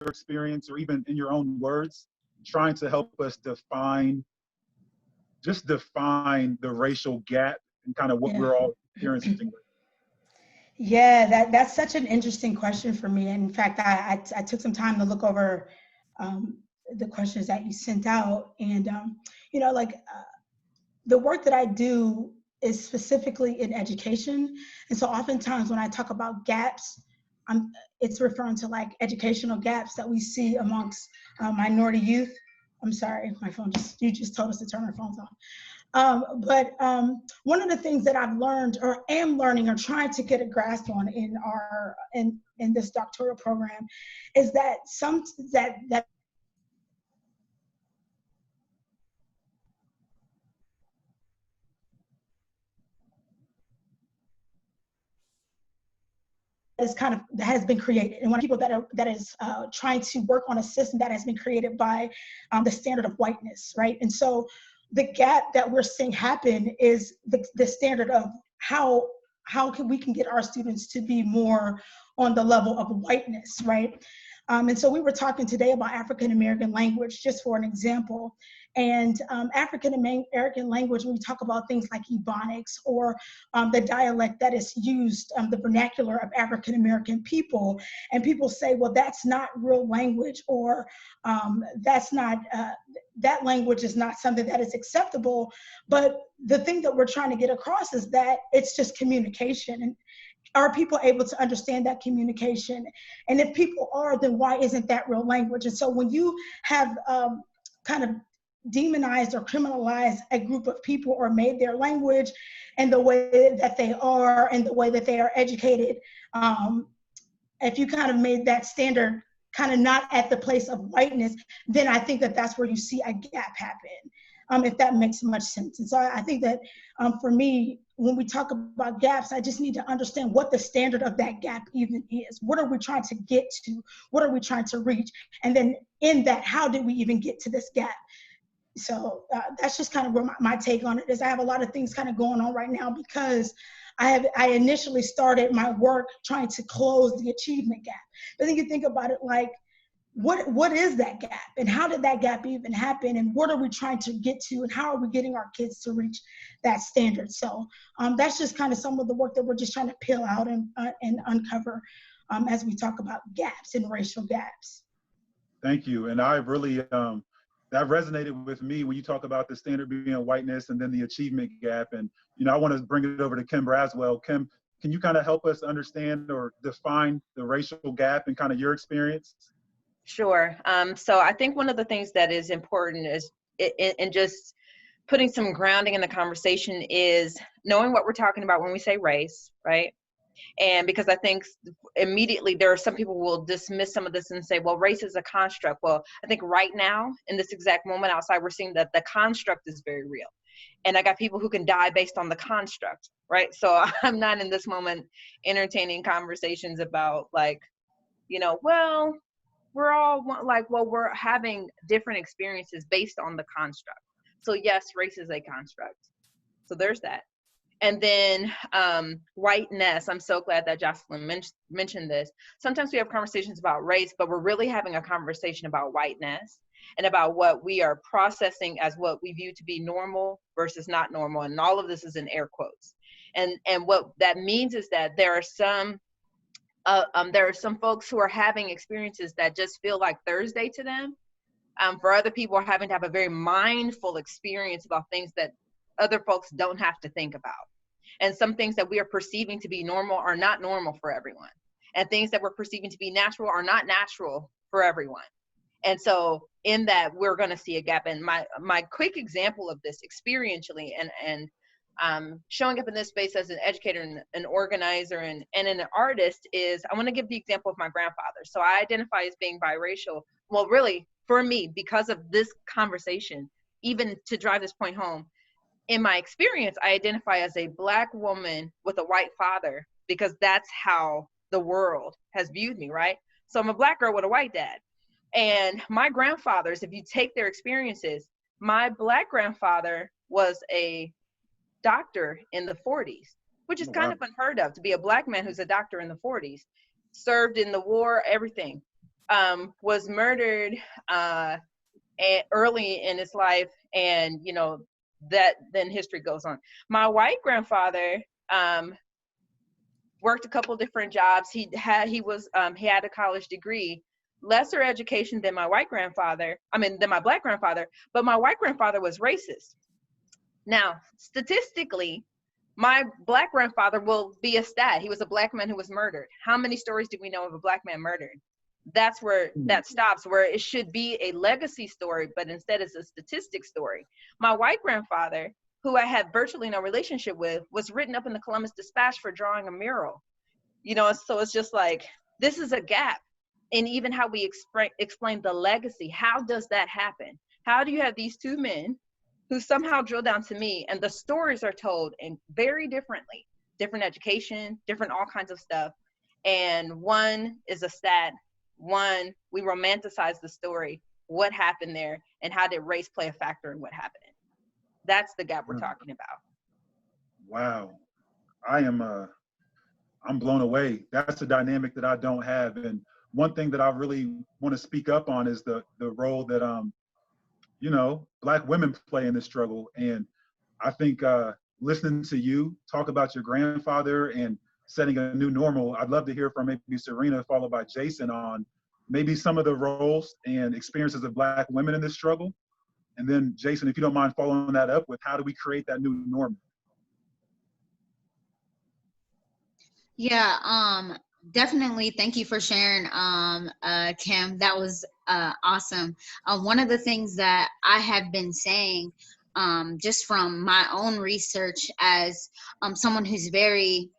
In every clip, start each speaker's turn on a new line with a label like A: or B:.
A: experience, or even in your own words, trying to help us define the racial gap and kind of what
B: Yeah.
A: we're all experiencing.
B: Yeah, that's such an interesting question for me. And in fact, I took some time to look over um, the questions that you sent out, and like the work that I do is specifically in education, and so oftentimes when I talk about gaps, I'm it's referring to like educational gaps that we see amongst minority youth. I'm sorry, my phone you just told us to turn our phones off. But one of the things that I've learned or am learning or trying to get a grasp on in this doctoral program is that that is kind of that has been created, and one of the people that is trying to work on a system that has been created by the standard of whiteness, right? And so the gap that we're seeing happen is the standard of how can we can get our students to be more on the level of whiteness, right? And so we were talking today about African American language, just for an example. And African American language, when we talk about things like Ebonics or the dialect that is used, the vernacular of African American people, and people say, well, that's not real language, or that's not, that language is not something that is acceptable. But the thing that we're trying to get across is that it's just communication. And are people able to understand that communication? And if people are, then why isn't that real language? And so when you have kind of demonized or criminalized a group of people or made their language and the way that they are and the way that they are educated, if you kind of made that standard kind of not at the place of whiteness, then I think that that's where you see a gap happen, if that makes much sense. And so I think that for me, when we talk about gaps, I just need to understand what the standard of that gap even is. What are we trying to get to? What are we trying to reach? And then in that, how did we even get to this gap? So that's just kind of where my take on it is. I have a lot of things kind of going on right now because I initially started my work trying to close the achievement gap. But then you think about it like, what is that gap, and how did that gap even happen, and what are we trying to get to, and how are we getting our kids to reach that standard? So that's just kind of some of the work that we're just trying to peel out and uncover as we talk about gaps and racial gaps.
A: Thank you. And I really, that resonated with me when you talk about the standard being whiteness and then the achievement gap. And, I want to bring it over to Kim Braswell. Kim, can you kind of help us understand or define the racial gap and kind of your experience?
C: Sure. So I think one of the things that is important is in just putting some grounding in the conversation is knowing what we're talking about when we say race, right? And because I think immediately there are some people who will dismiss some of this and say, well, race is a construct. Well, I think right now in this exact moment outside, we're seeing that the construct is very real. And I got people who can die based on the construct, right? So I'm not in this moment entertaining conversations about like, well, we're all like, well, we're having different experiences based on the construct. So yes, race is a construct. So there's that. And then whiteness, I'm so glad that Jocelyn mentioned this. Sometimes we have conversations about race, but we're really having a conversation about whiteness and about what we are processing as what we view to be normal versus not normal. And all of this is in air quotes. And what that means is that there are some folks who are having experiences that just feel like Thursday to them. For other people are having to have a very mindful experience about things that other folks don't have to think about. And some things that we are perceiving to be normal are not normal for everyone. And things that we're perceiving to be natural are not natural for everyone. And so in that, we're going to see a gap. And my quick example of this experientially and showing up in this space as an educator and an organizer and an artist is, I want to give the example of my grandfather. So I identify as being biracial. Well, really, for me, because of this conversation, even to drive this point home, in my experience, I identify as a Black woman with a white father because that's how the world has viewed me, right? So I'm a Black girl with a white dad. And my grandfathers, if you take their experiences, my Black grandfather was a doctor in the 40s, which is kind of unheard of, to be a Black man who's a doctor in the 40s, served in the war, everything. was murdered early in his life, and you know that then history goes on. My white grandfather worked a couple different jobs. He had a college degree, lesser education than my white grandfather. Than my black grandfather, but my white grandfather was racist. Now, statistically, my black grandfather will be a stat. He was a black man who was murdered. How many stories do we know of a black man murdered? That's where that stops, where it should be a legacy story, but instead it's a statistic story. My white grandfather, who I had virtually no relationship with, was written up in the Columbus Dispatch for drawing a mural. You know, so it's just like, this is a gap in even how we explain the legacy. How does that happen? How do you have these two men who somehow drill down to me, and the stories are told in very differently, different education, different all kinds of stuff. And one is a stat, one, we romanticize the story, what happened there, and how did race play a factor in what happened? That's the gap we're talking about.
A: Wow. I'm blown away. That's a dynamic that I don't have. And one thing that I really want to speak up on is the role that, you know, Black women play in this struggle. And I think listening to you talk about your grandfather and setting a new normal, I'd love to hear from maybe Serena, followed by Jason, on maybe some of the roles and experiences of Black women in this struggle. And then Jason, if you don't mind following that up with, how do we create that new normal?
D: Yeah, definitely. Thank you for sharing, Kim. That was awesome. One of the things that I have been saying, just from my own research as someone who's very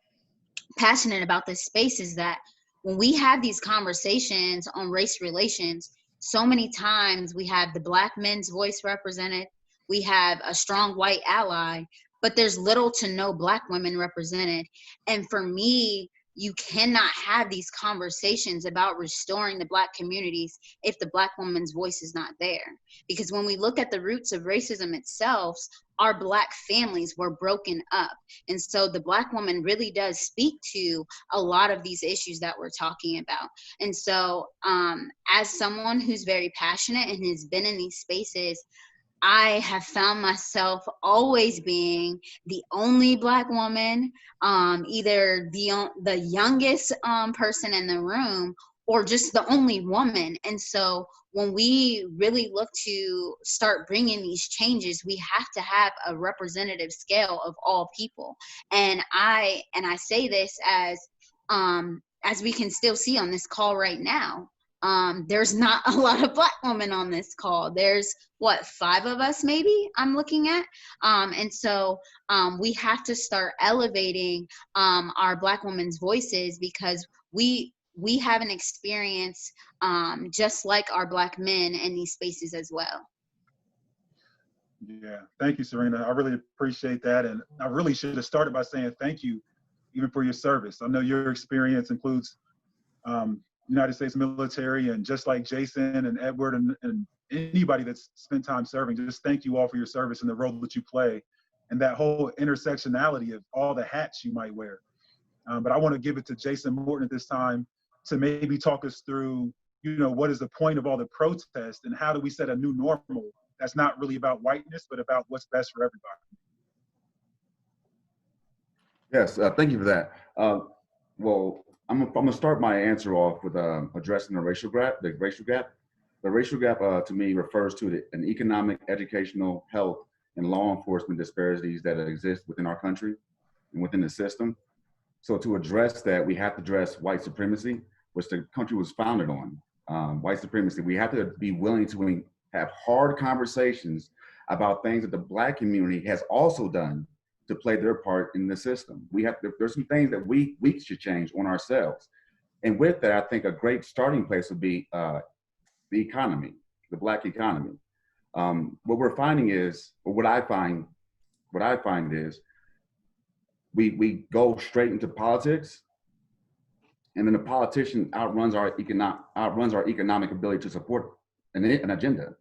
D: passionate about this space, is that when we have these conversations on race relations, so many times we have the Black men's voice represented, we have a strong white ally, but there's little to no Black women represented. And for me, you cannot have these conversations about restoring the Black communities if the Black woman's voice is not there. Because when we look at the roots of racism itself, our Black families were broken up. And so the Black woman really does speak to a lot of these issues that we're talking about. And so as someone who's very passionate and has been in these spaces, I have found myself always being the only Black woman, either the youngest person in the room, or just the only woman. And so when we really look to start bringing these changes, we have to have a representative scale of all people. And I say this as we can still see on this call right now. There's not a lot of Black women on this call. There's 5 of us maybe I'm looking at. And so we have to start elevating our Black women's voices, because we have an experience just like our Black men in these spaces as well.
A: Yeah, thank you, Serena. I really appreciate that. And I really should have started by saying thank you even for your service. I know your experience includes United States military, and just like Jason and Edward and anybody that's spent time serving, just thank you all for your service and the role that you play, and that whole intersectionality of all the hats you might wear. But I want to give it to Jason Morton at this time to maybe talk us through, you know, what is the point of all the protests, and how do we set a new normal that's not really about whiteness, but about what's best for everybody?
E: Yes, thank you for that. Well, I'm gonna start my answer off with addressing the racial gap. The racial gap to me refers to an economic, educational, health, and law enforcement disparities that exist within our country and within the system. So to address that, we have to address white supremacy, which the country was founded on. White supremacy. We have to be willing to have hard conversations about things that the Black community has also done to play their part in the system. There's some things that we should change on ourselves. And with that, I think a great starting place would be the economy, the Black economy. What we're finding is, or what I find is, we go straight into politics, and then the politician outruns our economic ability to support an agenda.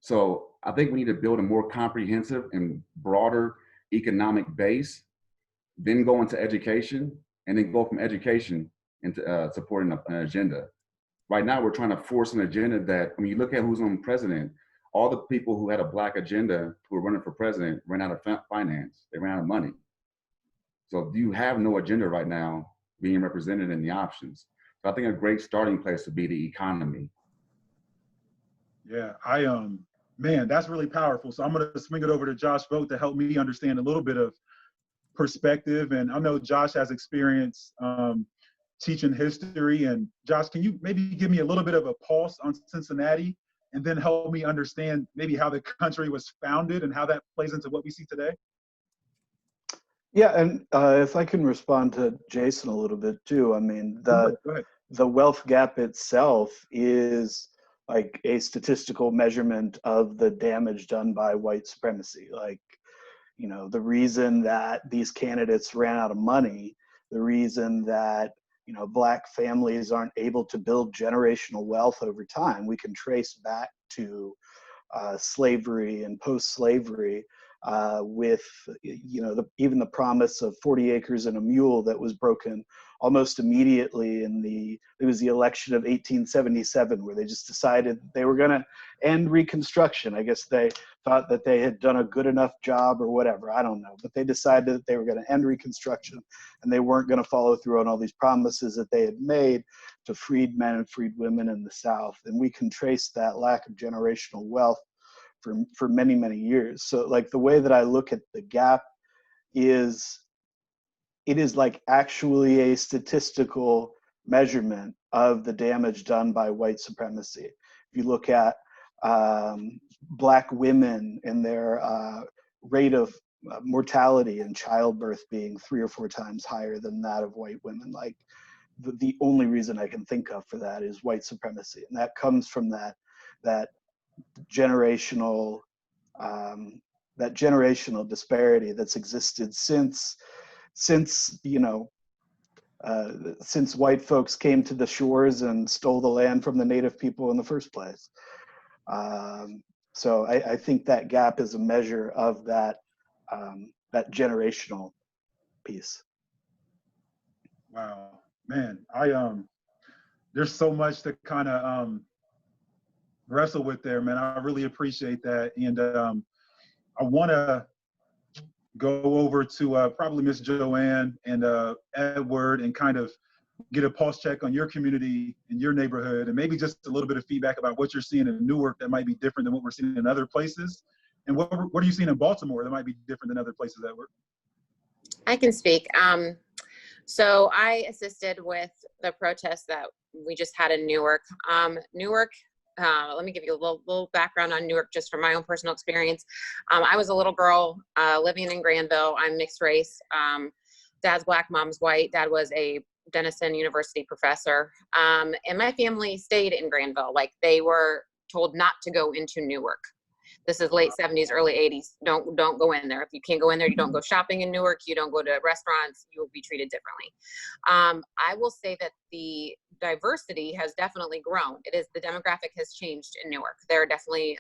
E: So I think we need to build a more comprehensive and broader economic base, then go into education, and then go from education into supporting an agenda. right now we're trying to force an agenda that, when you look at who's on president, all the people who had a black agenda who were running for president ran out of finance. They ran out of money. So you have no agenda right now being represented in the options. So I think a great starting place would be the economy.
A: Yeah, man, that's really powerful. So I'm going to swing it over to Josh Vogt to help me understand a little bit of perspective. And I know Josh has experience teaching history. And Josh, can you maybe give me a little bit of a pulse on Cincinnati and then help me understand maybe how the country was founded and how that plays into what we see today?
F: Yeah, and if I can respond to Jason a little bit too, I mean,
A: Go ahead.
F: the wealth gap itself is like a statistical measurement of the damage done by white supremacy. Like, you know, the reason that these candidates ran out of money, the reason that, you know, black families aren't able to build generational wealth over time, we can trace back to slavery and post-slavery with, you know, even the promise of 40 acres and a mule that was broken almost immediately it was the election of 1877, where they just decided they were going to end Reconstruction. I guess they thought that they had done a good enough job or whatever, I don't know, but they decided that they were going to end Reconstruction and they weren't going to follow through on all these promises that they had made to freed men and freed women in the South. And we can trace that lack of generational wealth for many, many years. So like the way that I look at the gap is, it is like actually a statistical measurement of the damage done by white supremacy. If you look at black women and their rate of mortality and childbirth being 3 or 4 times higher than that of white women, like the only reason I can think of for that is white supremacy. And that comes from that generational disparity that's existed since you know, since white folks came to the shores and stole the land from the native people in the first place. So I think that gap is a measure of that that generational piece.
A: Wow, man, there's so much to kind of wrestle with there, man. I really appreciate that. And I want to go over to probably Miss Joanne and Edward and kind of get a pulse check on your community and your neighborhood, and maybe just a little bit of feedback about what you're seeing in Newark that might be different than what we're seeing in other places. And what are you seeing in Baltimore that might be different than other places, Edward?
G: I can speak. So I assisted with the protest that we just had in Newark. Let me give you a little background on Newark just from my own personal experience. I was a little girl living in Granville. I'm mixed race. Dad's black, mom's white. Dad was a Denison University professor. And my family stayed in Granville. Like, they were told not to go into Newark. This is late 70s, early 80s. Don't go in there. If you can't go in there, you don't go shopping in Newark. You don't go to restaurants. You will be treated differently. I will say that the diversity has definitely grown. The demographic has changed in Newark. There are definitely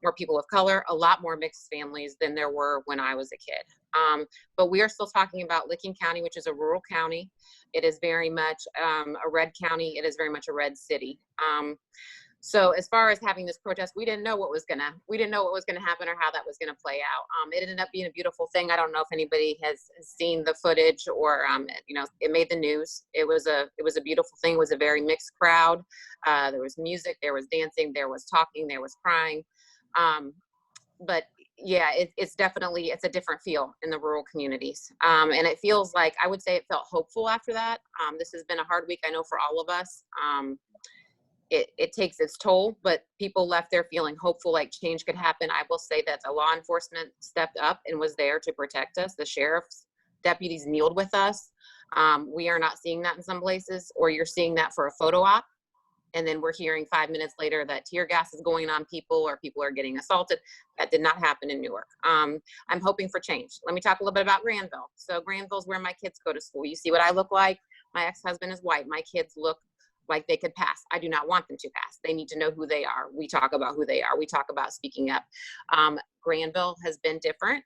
G: more people of color, a lot more mixed families than there were when I was a kid. But we are still talking about Licking County, which is a rural county. It is very much a red county. It is very much a red city. So as far as having this protest, we didn't know what was gonna happen or how that was gonna play out. It ended up being a beautiful thing. I don't know if anybody has seen the footage or, you know, it made the news. It was a beautiful thing. It was a very mixed crowd. There was music, there was dancing, there was talking, there was crying. But yeah, it's a different feel in the rural communities. And it feels like, I would say it felt hopeful after that. This has been a hard week, I know, for all of us. It takes its toll, but people left there feeling hopeful, like change could happen. I will say that the law enforcement stepped up and was there to protect us. The sheriff's deputies kneeled with us. We are not seeing that in some places, or you're seeing that for a photo op. And then we're hearing 5 minutes later that tear gas is going on people, or people are getting assaulted. That did not happen in Newark. I'm hoping for change. Let me talk a little bit about Granville. So Granville's where my kids go to school. You see what I look like? My ex-husband is white. My kids look like they could pass. I do not want them to pass. They need to know who they are. We talk about who they are. We talk about speaking up. Granville has been different.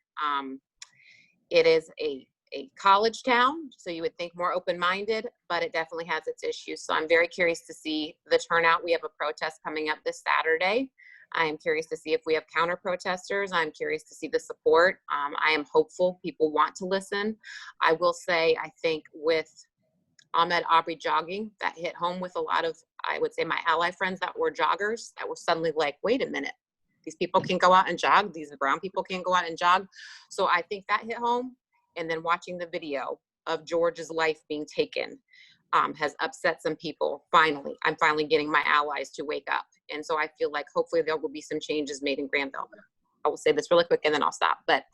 G: It is a a college town, so you would think more open-minded, but it definitely has its issues. So I'm very curious to see the turnout. We have a protest coming up this Saturday. I am curious to see if we have counter protesters. I'm curious to see the support. I am hopeful people want to listen. I will say, I think with Ahmaud Arbery jogging, that hit home with a lot of, I would say, my ally friends that were joggers that were suddenly like, wait a minute, these people can go out and jog. These brown people can go out and jog. So I think that hit home. And then watching the video of George's life being taken has upset some people. Finally, I'm finally getting my allies to wake up. And so I feel like hopefully there will be some changes made in Granville. I will say this really quick and then I'll stop. But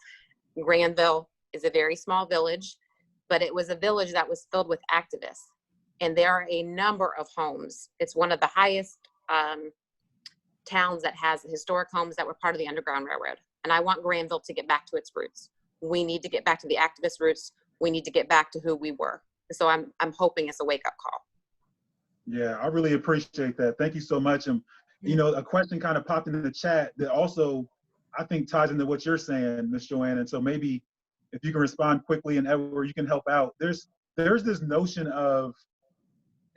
G: Granville is a very small village, but it was a village that was filled with activists. And there are a number of homes. It's one of the highest towns that has historic homes that were part of the Underground Railroad. And I want Granville to get back to its roots. We need to get back to the activist roots. We need to get back to who we were. So I'm hoping it's a wake-up call.
A: Yeah, I really appreciate that. Thank you so much. And you know, a question kind of popped into the chat that also I think ties into what you're saying, Ms. Joanne. And so maybe if you can respond quickly, and Edward, you can help out. There's this notion of,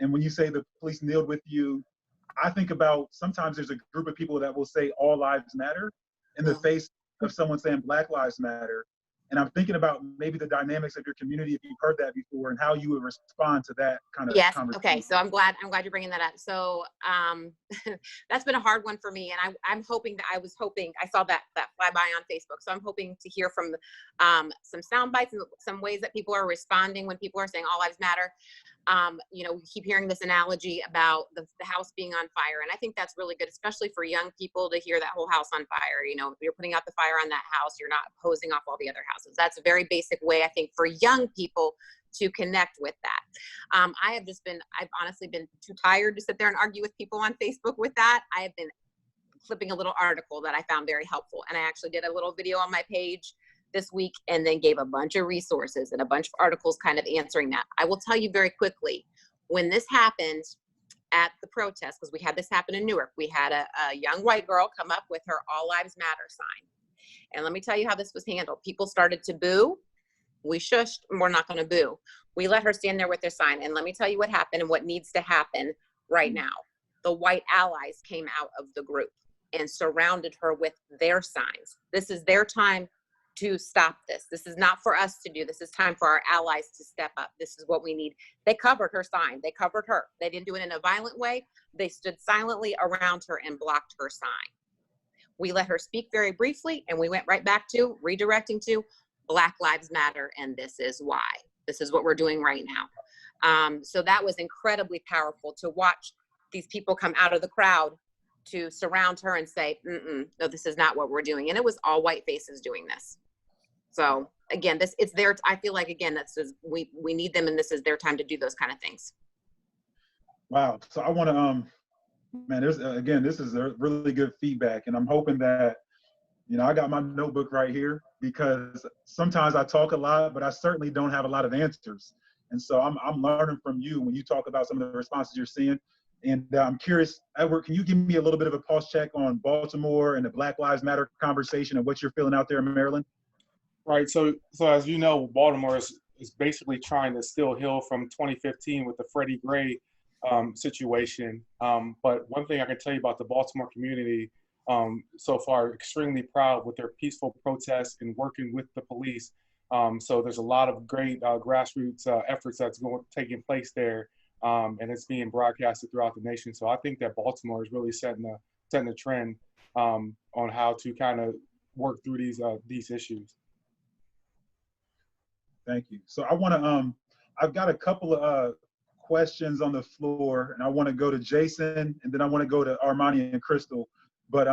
A: and when you say the police kneeled with you, I think about sometimes there's a group of people that will say all lives matter in the face of someone saying Black Lives Matter. And I'm thinking about maybe the dynamics of your community, if you've heard that before, and how you would respond to that kind of conversation.
G: Okay. So I'm glad you're bringing that up. So that's been a hard one for me. And I was hoping, I saw that flyby on Facebook. So I'm hoping to hear from some sound bites and some ways that people are responding when people are saying all lives matter. You know, we keep hearing this analogy about the house being on fire. And I think that's really good, especially for young people to hear that whole house on fire. You know, if you're putting out the fire on that house, you're not hosing off all the other houses. That's a very basic way, I think, for young people to connect with that. I've honestly been too tired to sit there and argue with people on Facebook with that. I have been clipping a little article that I found very helpful. And I actually did a little video on my page this week and then gave a bunch of resources and a bunch of articles kind of answering that. I will tell you very quickly, when this happened at the protest, because we had this happen in Newark, we had a young white girl come up with her All Lives Matter sign. And let me tell you how this was handled. People started to boo. We shushed, and we're not going to boo. We let her stand there with their sign. And let me tell you what happened and what needs to happen right now. The white allies came out of the group and surrounded her with their signs. This is their time to stop this. This is not for us to do. This is time for our allies to step up. This is what we need. They covered her sign. They covered her. They didn't do it in a violent way. They stood silently around her and blocked her sign. We let her speak very briefly, and we went right back to redirecting to Black Lives Matter, and this is why. This is what we're doing right now. So that was incredibly powerful to watch these people come out of the crowd to surround her and say, no, this is not what we're doing. And it was all white faces doing this. So again, I feel like, again, we need them, and this is their time to do those kind of things.
A: Wow. So I want to, man, this is a really good feedback. And I'm hoping that, you know, I got my notebook right here, because sometimes I talk a lot, but I certainly don't have a lot of answers. And so I'm learning from you when you talk about some of the responses you're seeing. And I'm curious, Edward, can you give me a little bit of a pulse check on Baltimore and the Black Lives Matter conversation and what you're feeling out there in Maryland?
H: Right. So as you know, Baltimore is basically trying to still heal from 2015 with the Freddie Gray situation. But one thing I can tell you about the Baltimore community so far, extremely proud with their peaceful protests and working with the police. So there's a lot of great grassroots efforts that's taking place there, and it's being broadcasted throughout the nation. So I think that Baltimore is really setting a trend on how to kind of work through these issues.
A: Thank you. So I want to, I've got a couple of questions on the floor, and I want to go to Jason, and then I want to go to Armani and Crystal. But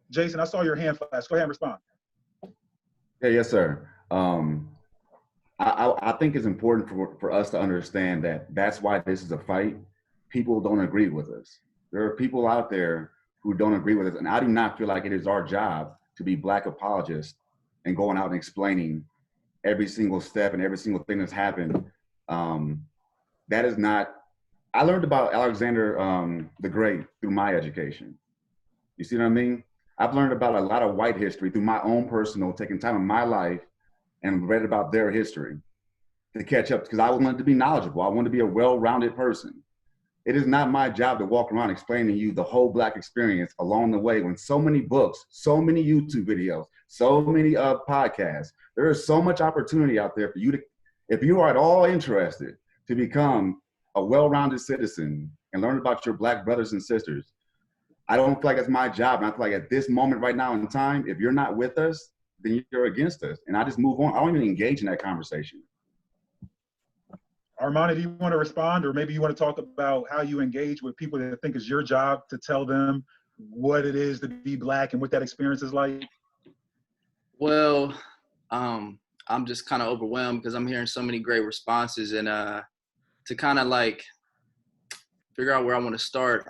A: Jason, I saw your hand flash. Go ahead and respond.
E: Yeah, yes, sir. I think it's important for us to understand that that's why this is a fight. People don't agree with us. There are people out there who don't agree with us, and I do not feel like it is our job to be Black apologists and going out and explaining every single step and every single thing that's happened. That is not, I learned about Alexander the Great through my education. You see what I mean? I've learned about a lot of white history through my own personal, taking time in my life and read about their history to catch up, because I wanted to be knowledgeable. I wanted to be a well-rounded person. It is not my job to walk around explaining to you the whole Black experience along the way when so many books, so many YouTube videos, so many podcasts. There is so much opportunity out there for you to, if you are at all interested to become a well-rounded citizen and learn about your Black brothers and sisters. I don't feel like it's my job. And I feel like at this moment right now in time, if you're not with us, then you're against us. And I just move on. I don't even engage in that conversation.
A: Armani, do you want to respond, or maybe you want to talk about how you engage with people that think it's your job to tell them what it is to be Black and what that experience is like?
I: Well, I'm just kind of overwhelmed because I'm hearing so many great responses, and to kind of like figure out where I want to start.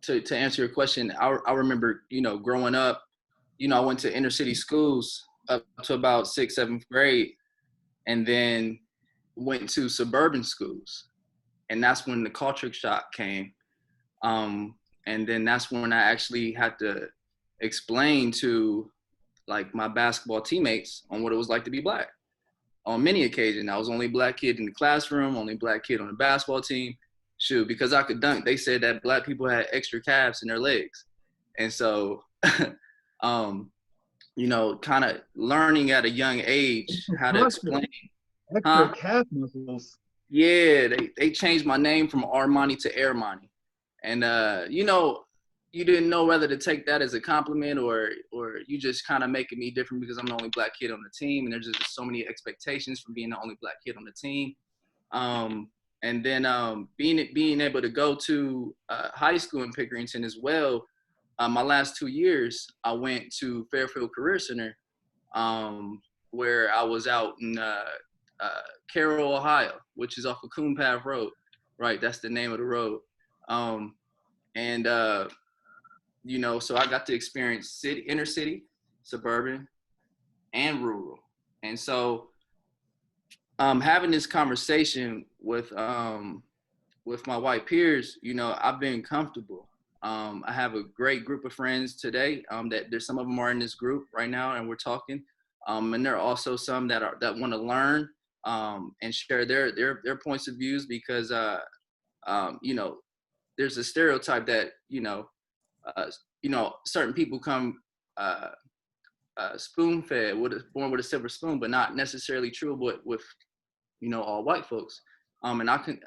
I: To answer your question, I remember, growing up, I went to inner city schools up to about 6th, 7th grade, and then went to suburban schools. And that's when the culture shock came. And then that's when I actually had to explain to like my basketball teammates on what it was like to be Black. On many occasions, I was only Black kid in the classroom, only Black kid on the basketball team. Shoot, because I could dunk, they said that Black people had extra calves in their legs. And so, kind of learning at a young age how to explain.
A: Extra calf muscles.
I: Yeah, they changed my name from Armani to Airmani. And, you didn't know whether to take that as a compliment or you just kind of making me different because I'm the only Black kid on the team. And there's just so many expectations from being the only Black kid on the team. And then being able to go to high school in Pickerington as well. My last 2 years, I went to Fairfield Career Center, where I was out in Carroll, Ohio, which is off of Coon Path Road. Right, that's the name of the road. So I got to experience inner city, suburban, and rural. And so having this conversation with my white peers, I've been comfortable. I have a great group of friends today that there's some of them are in this group right now and we're talking. And there are also some that want to learn and share their points of views because, there's a stereotype that, certain people come spoon-fed, born with a silver spoon, but not necessarily true with all white folks. And I can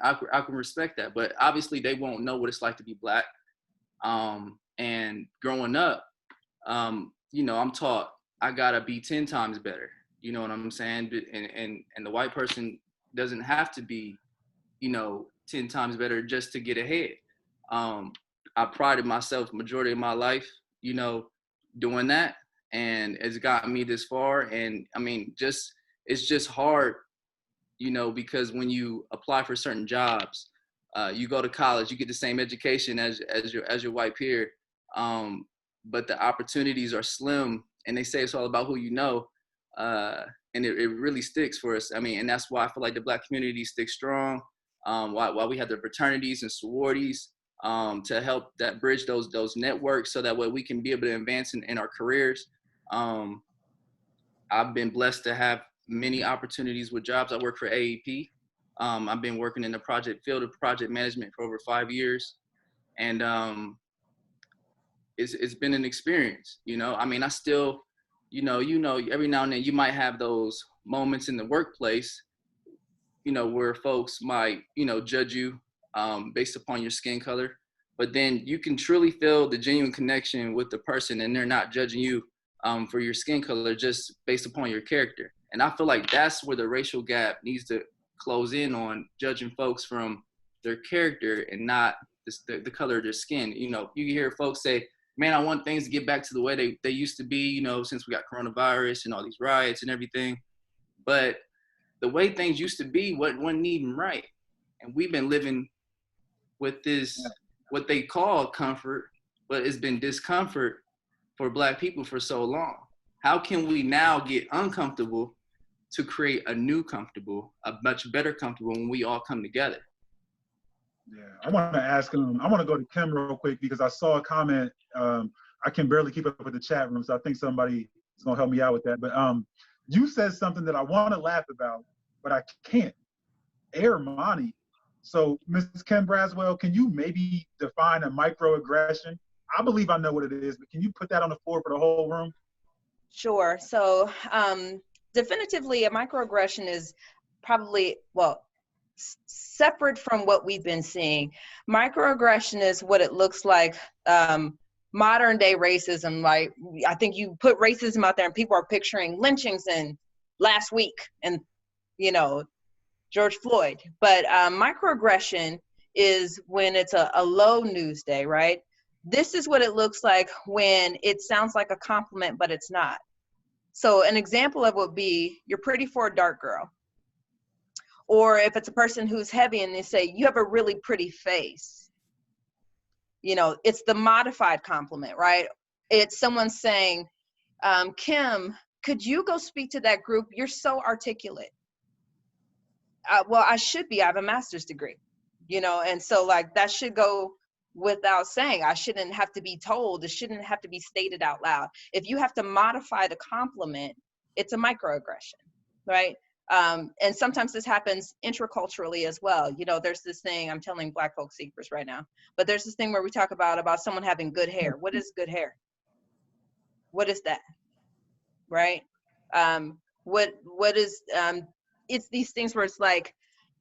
I: respect that, but obviously they won't know what it's like to be Black. And growing up, I'm taught I gotta be 10 times better. You know what I'm saying? And the white person doesn't have to be, 10 times better just to get ahead. I prided myself majority of my life, doing that, and it's gotten me this far. And I mean, it's just hard, because when you apply for certain jobs, you go to college, you get the same education as your white peer, but the opportunities are slim. And they say it's all about who you know, and it really sticks for us. I mean, and that's why I feel like the Black community sticks strong. While we have the fraternities and sororities to help that bridge those networks, so that way we can be able to advance in our careers. I've been blessed to have many opportunities with jobs. I work for AEP. I've been working in the field of project management for over 5 years, and it's been an experience. I mean, I still, every now and then you might have those moments in the workplace, where folks might, judge you based upon your skin color, but then you can truly feel the genuine connection with the person, and they're not judging you for your skin color just based upon your character. And I feel like that's where the racial gap needs to close in on, judging folks from their character and not the color of their skin. You hear folks say, man, I want things to get back to the way they used to be, since we got coronavirus and all these riots and everything. But the way things used to be wasn't even right. And we've been living with this, what they call comfort, but it's been discomfort for Black people for so long. How can we now get uncomfortable to create a new comfortable, a much better comfortable when we all come together?
A: Yeah, I want to ask him. I want to go to Kim real quick because I saw a comment. I can barely keep up with the chat room, so I think somebody is gonna help me out with that. But you said something that I want to laugh about, but I can't. Air Monty. So, Mrs. Kim Braswell, can you maybe define a microaggression? I believe I know what it is, but can you put that on the floor for the whole room?
C: Sure. So, definitively, a microaggression is probably, well, separate from what we've been seeing. Microaggression is what it looks like, modern day racism. Like, I think you put racism out there and people are picturing lynchings in last week and, you know, George Floyd. But microaggression is when it's a low news day, right? This is what it looks like when it sounds like a compliment, but it's not. So an example of it would be, you're pretty for a dark girl. Or if it's a person who's heavy and they say, you have a really pretty face. You know, it's the modified compliment, right? It's someone saying, Kim, could you go speak to that group? You're so articulate. Well, I should be, I have a master's degree, you know, and so like that should go without saying. I shouldn't have to be told. It shouldn't have to be stated out loud. If you have to modify the compliment, it's a microaggression, right? And sometimes this happens intraculturally as well. You know, there's this thing, I'm telling Black folk secrets right now, but there's this thing where we talk about someone having good hair. What is good hair? What is that, right? What is, it's these things where it's like,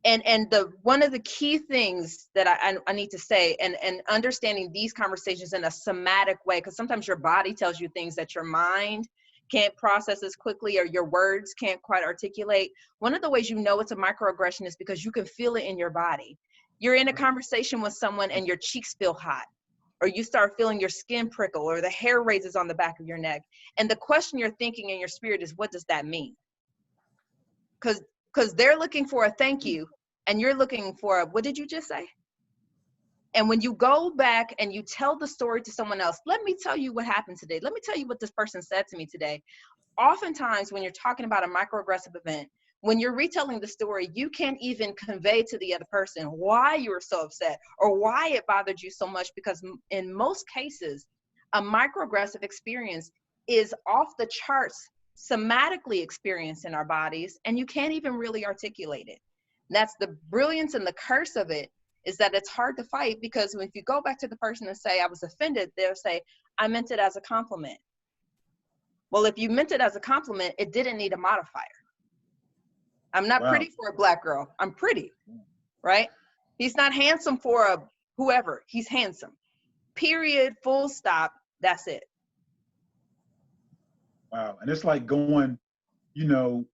C: and the one of the key things that I need to say, and understanding these conversations in a somatic way, because sometimes your body tells you things that your mind can't process as quickly, or your words can't quite articulate. One of the ways you know it's a microaggression is because you can feel it in your body. You're in a conversation with someone and your cheeks feel hot, or you start feeling your skin prickle, or the hair raises on the back of your neck. And the question you're thinking in your spirit is, what does that mean? Because they're looking for a thank you, and you're looking for a, what did you just say? And when you go back and you tell the story to someone else, let me tell you what happened today. Let me tell you what this person said to me today. Oftentimes when you're talking about a microaggressive event, when you're retelling the story, you can't even convey to the other person why you were so upset or why it bothered you so much, because in most cases, a microaggressive experience is off the charts somatically experienced in our bodies, and you can't even really articulate it. And that's the brilliance and the curse of it, is that it's hard to fight, because if you go back to the person and say, I was offended, they'll say, I meant it as a compliment. Well, if you meant it as a compliment, it didn't need a modifier. I'm not pretty for a Black girl. I'm pretty, right? He's not handsome for a whoever. He's handsome. Period, full stop, that's it.
A: Wow, and it's like going, you know,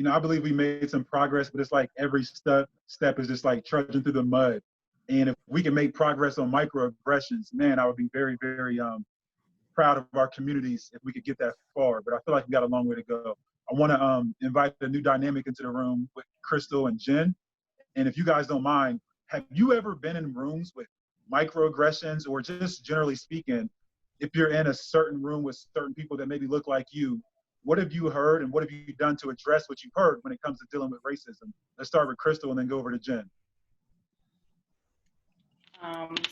A: I believe we made some progress, but it's like every step is just like trudging through the mud. And if we can make progress on microaggressions, man, I would be very, very proud of our communities if we could get that far. But I feel like we got a long way to go. I want to invite a new dynamic into the room with Crystal and Jen. And if you guys don't mind, have you ever been in rooms with microaggressions, or just generally speaking, if you're in a certain room with certain people that maybe look like you, what have you heard and what have you done to address what you've heard when it comes to dealing with racism? Let's start with Crystal and then go over to Jen.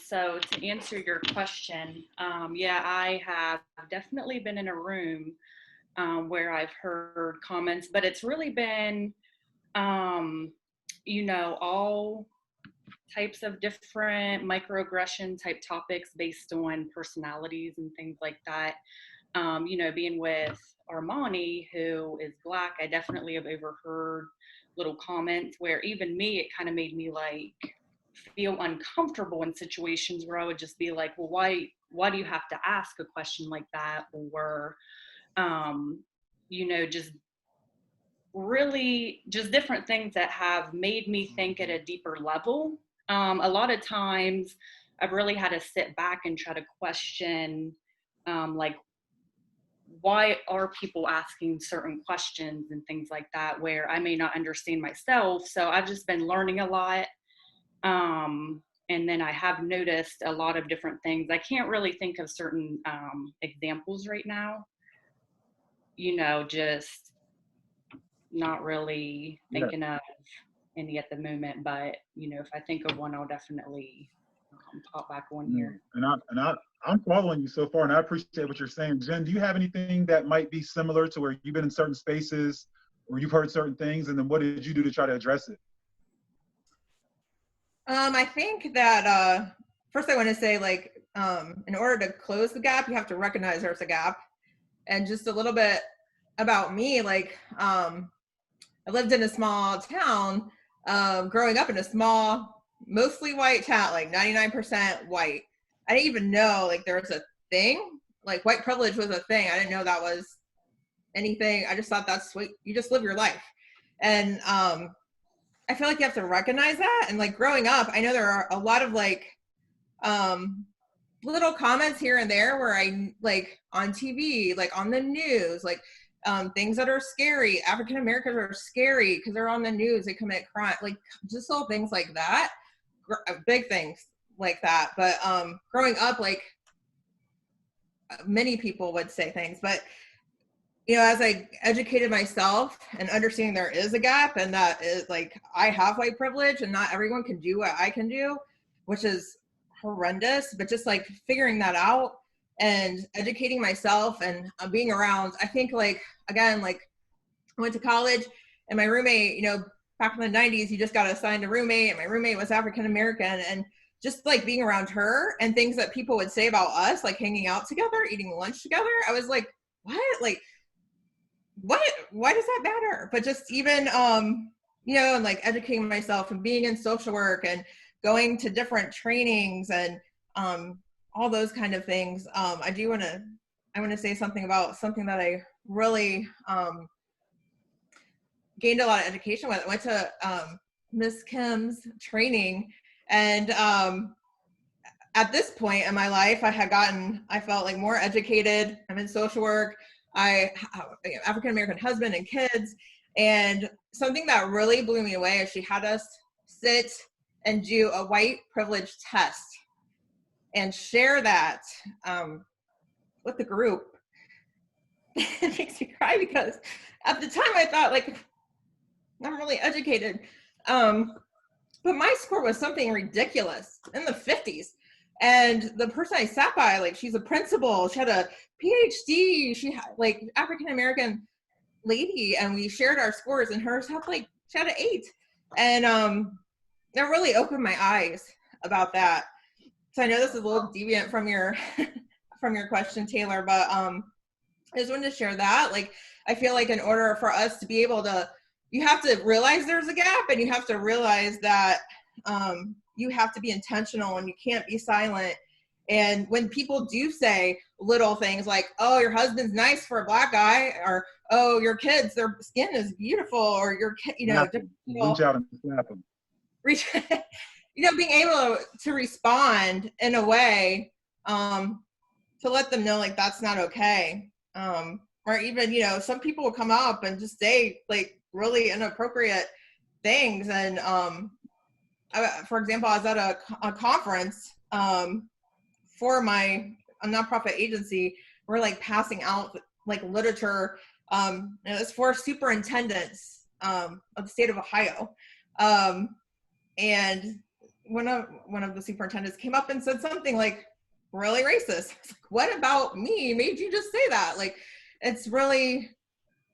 J: So to answer your question, yeah, I have definitely been in a room where I've heard comments, but it's really been, you know, all types of different microaggression type topics based on personalities and things like that. You know, being with Armani, who is Black, I definitely have overheard little comments where even me, it kind of made me like feel uncomfortable in situations where I would just be like, well, why do you have to ask a question like that? Or, you know, just really just different things that have made me think at a deeper level. A lot of times I've really had to sit back and try to question, like, why are people asking certain questions and things like that, where I may not understand myself. So I've just been learning a lot. And then I have noticed a lot of different things. I can't really think of certain examples right now, you know, just not really thinking of any at the moment, but you know, if I think of one, I'll definitely pop back on here.
A: And I'm following you so far, and I appreciate what you're saying. Jen, do you have anything that might be similar to where you've been in certain spaces or you've heard certain things, and then what did you do to try to address it?
K: I think that first I want to say, like, in order to close the gap, you have to recognize there's a gap. And just a little bit about me, like, I lived in a small town, growing up in a small, mostly white town, like 99% white. I didn't even know like there was a thing, like white privilege was a thing. I didn't know that was anything. I just thought that's sweet. You just live your life. And I feel like you have to recognize that. And like growing up, I know there are a lot of like little comments here and there where I like on TV, like on the news, like things that are scary. African Americans are scary because they're on the news, they commit crime, like just little things like that, big things like that. But growing up, like many people would say things, but you know, as I educated myself and understanding there is a gap and that is like, I have white privilege and not everyone can do what I can do, which is horrendous, but just like figuring that out and educating myself and being around, I think like, again, like I went to college and my roommate, you know, back in the 90s, you just got assigned a roommate and my roommate was African-American, and just like being around her and things that people would say about us, like hanging out together, eating lunch together. I was like, what? Like, what, why does that matter? But just even, you know, and like educating myself and being in social work and going to different trainings and all those kind of things. I want to say something about something that I really gained a lot of education with. I went to Miss Kim's training, and at this point in my life, I felt like more educated. I'm in social work. I have an African-American husband and kids. And something that really blew me away is she had us sit and do a white privilege test and share that with the group. It makes me cry because at the time I thought like, I'm really educated. But my score was something ridiculous in the 50s. And the person I sat by, like, she's a principal, she had a PhD, she had like African-American lady, and we shared our scores, and hers had like, she had an 8. And that really opened my eyes about that. So I know this is a little deviant from your from your question, Taylor, but I just wanted to share that. Like, I feel like in order for us to be able to, you have to realize there's a gap, and you have to realize that you have to be intentional and you can't be silent. And when people do say little things like, oh, your husband's nice for a Black guy, or, oh, your kids, their skin is beautiful, or your kid, you know,
A: reach out and slap them.
K: You know, being able to respond in a way to let them know like that's not okay. Or even, you know, some people will come up and just say like really inappropriate things. And for example, I was at a conference for a nonprofit agency. We're like passing out like literature. And it was for superintendents of the state of Ohio. And one of the superintendents came up and said something like really racist. Like, what about me made you just say that? Like, it's really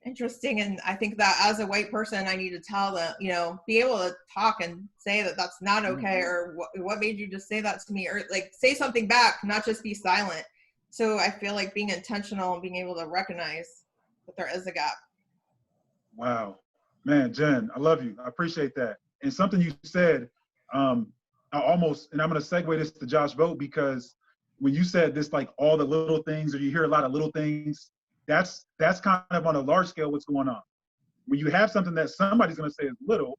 K: interesting. And I think that as a white person, I need to tell them, you know, be able to talk and say that that's not okay, or what made you just say that to me, or like say something back, not just be silent. So I feel like being intentional and being able to recognize that there is a gap.
A: Wow, man, Jen, I love you. I appreciate that. And something you said, and I'm going to segue this to Josh Vogt, because when you said this, like all the little things, or you hear a lot of little things, that's kind of on a large scale what's going on. When you have something that somebody's going to say is little,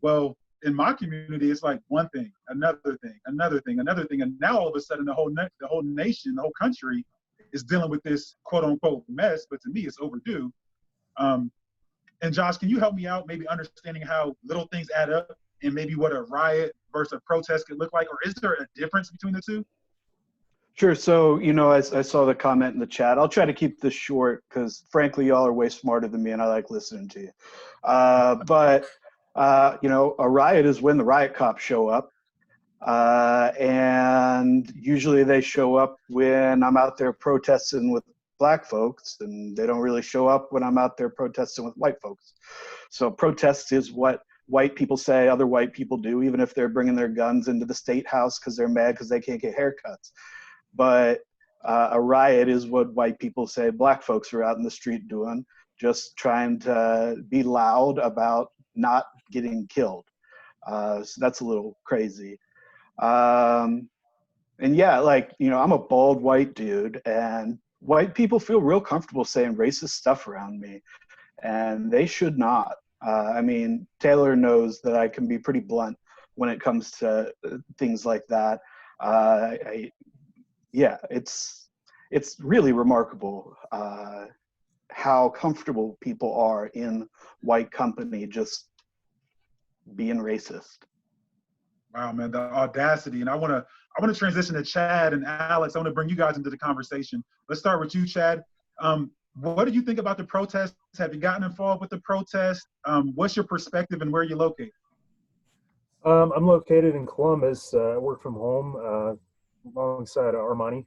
A: well, in my community, it's like one thing, another thing, another thing, another thing. And now all of a sudden the whole nation, the whole country is dealing with this quote unquote mess, but to me it's overdue. And Josh, can you help me out maybe understanding how little things add up and maybe what a riot versus a protest could look like? Or is there a difference between the two?
F: Sure. So, you know, I saw the comment in the chat. I'll try to keep this short because, frankly, y'all are way smarter than me and I like listening to you. But you know, a riot is when the riot cops show up. And usually they show up when I'm out there protesting with black folks, and they don't really show up when I'm out there protesting with white folks. So protest is what white people say other white people do, even if they're bringing their guns into the state house because they're mad because they can't get haircuts. But a riot is what white people say black folks are out in the street doing, just trying to be loud about not getting killed. So that's a little crazy. And yeah, like, you know, I'm a bald white dude, and white people feel real comfortable saying racist stuff around me, and they should not. I mean, Taylor knows that I can be pretty blunt when it comes to things like that. Yeah, it's really remarkable how comfortable people are in white company just being racist.
A: Wow, man, the audacity. And I want to transition to Chad and Alex. I want to bring you guys into the conversation. Let's start with you, Chad. What do you think about the protests? Have you gotten involved with the protest? What's your perspective and where you're located?
L: I'm located in Columbus. I work from home alongside Armani.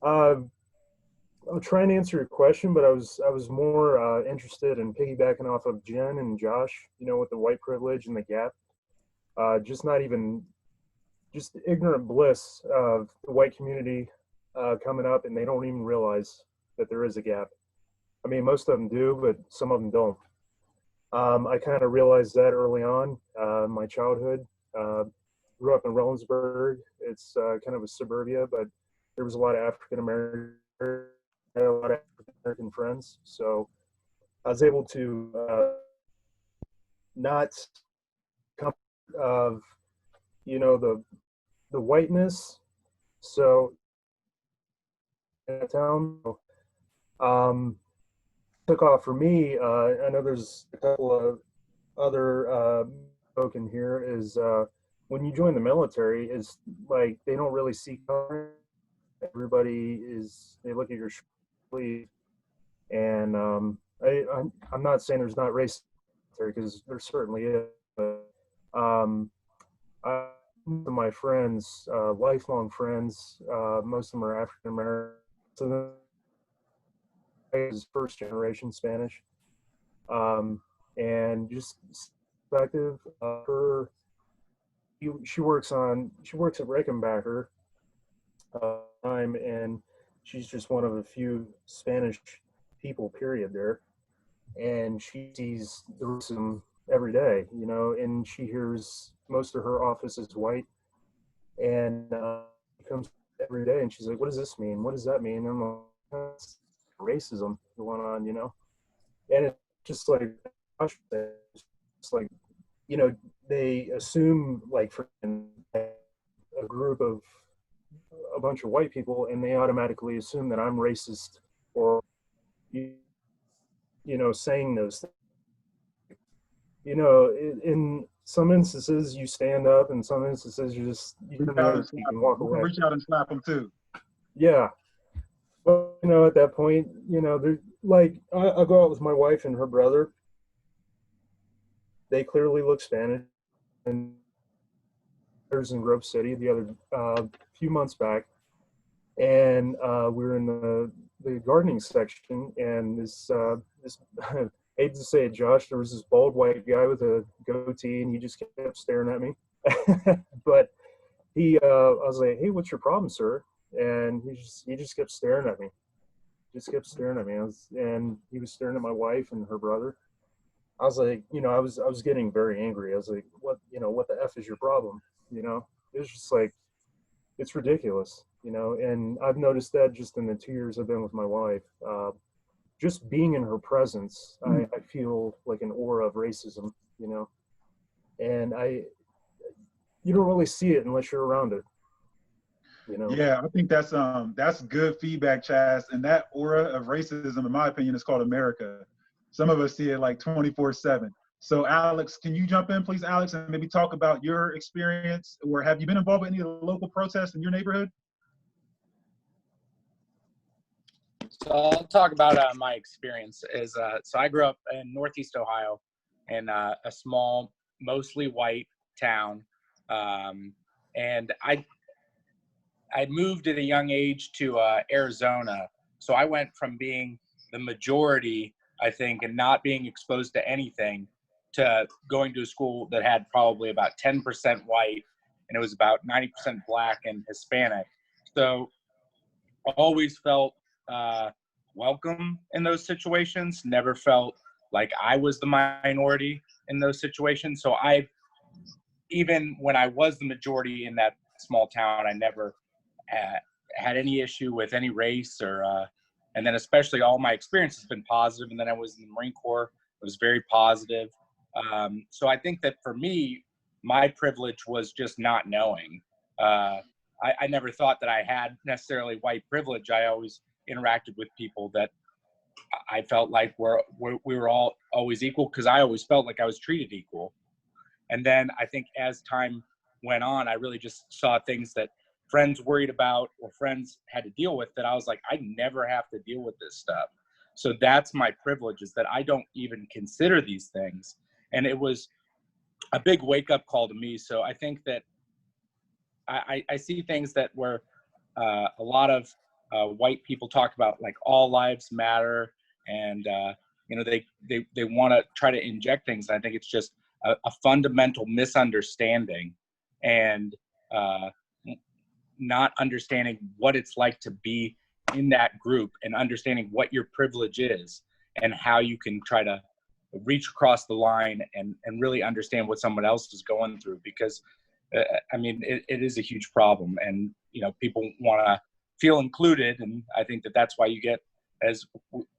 L: I'll try and answer your question, but I was more interested in piggybacking off of Jen and Josh, you know, with the white privilege and the gap. Just ignorant bliss of the white community coming up, and they don't even realize that there is a gap. I mean, most of them do, but some of them don't. I kind of realized that early on in my childhood. Grew up in Rollinsburg. It's kind of a suburbia, but there was a lot of African American, a lot of African American friends. So I was able to not come of, you know, the whiteness. So in that town, took off for me. I know there's a couple of other folk in here. Is when you join the military, is like they don't really see color. Everybody they look at your sleeve, and I'm not saying there's not race there, because there certainly is. But my friends, lifelong friends, most of them are African American. So is first generation Spanish, and just perspective. She works at Rickenbacker time, and she's just one of a few Spanish people, period, there. And she sees the racism every day, you know, and she hears most of her office is white, and she comes every day and she's like, what does this mean? What does that mean? And I'm like, that's racism going on, you know? And it's just like, it's like, you know, they assume like for a group of a bunch of white people, and they automatically assume that I'm racist or, you know, saying those things. You know, in some instances you stand up, in some instances you can walk away.
A: Reach out and slap them too.
L: Yeah. But, you know, at that point, you know, they're like, I'll go out with my wife and her brother. They clearly look Spanish. And there's in Grove City the other few months back, and we were in the gardening section, and this I hate to say it, Josh, there was this bald white guy with a goatee, and he just kept staring at me. But I was like, hey, what's your problem, sir? And he just kept staring at me. And he was staring at my wife and her brother. I was like, you know, I was getting very angry. I was like, what the F is your problem? You know, it was just like, it's ridiculous, you know. And I've noticed that just in the 2 years I've been with my wife, just being in her presence, I feel like an aura of racism, you know. And you don't really see it unless you're around it, you know.
A: Yeah, I think that's good feedback, Chaz. And that aura of racism, in my opinion, is called America. Some of us see it like 24/7. So Alex, can you jump in, please, Alex, and maybe talk about your experience, or have you been involved with any of the local protests in your neighborhood?
M: So I'll talk about my experience. So I grew up in Northeast Ohio in a small, mostly white town. And I moved at a young age to Arizona. So I went from being the majority, I think, and not being exposed to anything, to going to a school that had probably about 10% white, and it was about 90% Black and Hispanic. So I always felt welcome in those situations, never felt like I was the minority in those situations. So even when I was the majority in that small town, I never had any issue with any race and then especially all my experience has been positive. And then I was in the Marine Corps, it was very positive. So I think that for me, my privilege was just not knowing. I never thought that I had necessarily white privilege. I always interacted with people that I felt like we were all always equal, because I always felt like I was treated equal. And then I think as time went on, I really just saw things that friends worried about or friends had to deal with that I was like, I never have to deal with this stuff. So that's my privilege, is that I don't even consider these things. And it was a big wake up call to me. So I think that I see things that were a lot of white people talk about, like all lives matter, and they want to try to inject things. I think it's just a fundamental misunderstanding, and not understanding what it's like to be in that group, and understanding what your privilege is and how you can try to reach across the line and really understand what someone else is going through. Because it is a huge problem, and people want to feel included, and I think that that's why you get, as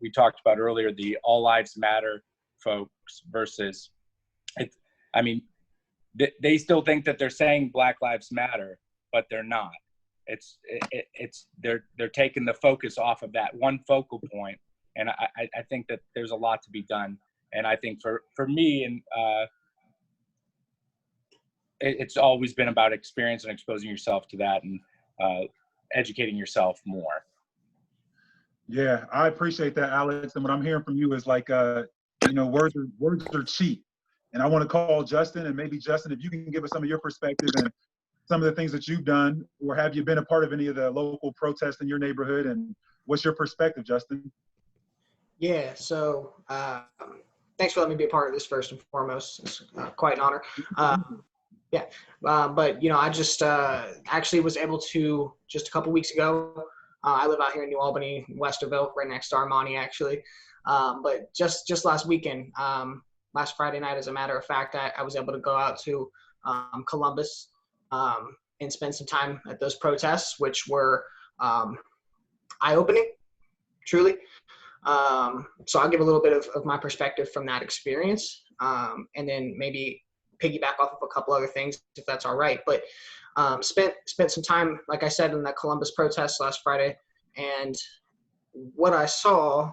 M: we talked about earlier, the all lives matter folks versus they still think that they're saying Black Lives Matter, but they're not. They're taking the focus off of that one focal point, and I think that there's a lot to be done. And I think for me, and it's always been about experience and exposing yourself to that, and educating yourself more.
A: Yeah, I appreciate that, Alex. And what I'm hearing from you is like, words are cheap. And I want to call Justin, and maybe Justin, if you can give us some of your perspective and some of the things that you've done, or have you been a part of any of the local protests in your neighborhood, and what's your perspective, Justin?
N: Yeah, so thanks for letting me be a part of this first and foremost. It's quite an honor. But I just actually was able to, just a couple weeks ago, I live out here in New Albany, Westerville, right next to Armani, actually. But just last weekend, last Friday night, as a matter of fact, I was able to go out to Columbus and spend some time at those protests, which were eye-opening, truly. So I'll give a little bit of my perspective from that experience, and then maybe piggyback off of a couple other things, if that's all right. But spent some time, like I said, in the Columbus protests last Friday, and what I saw,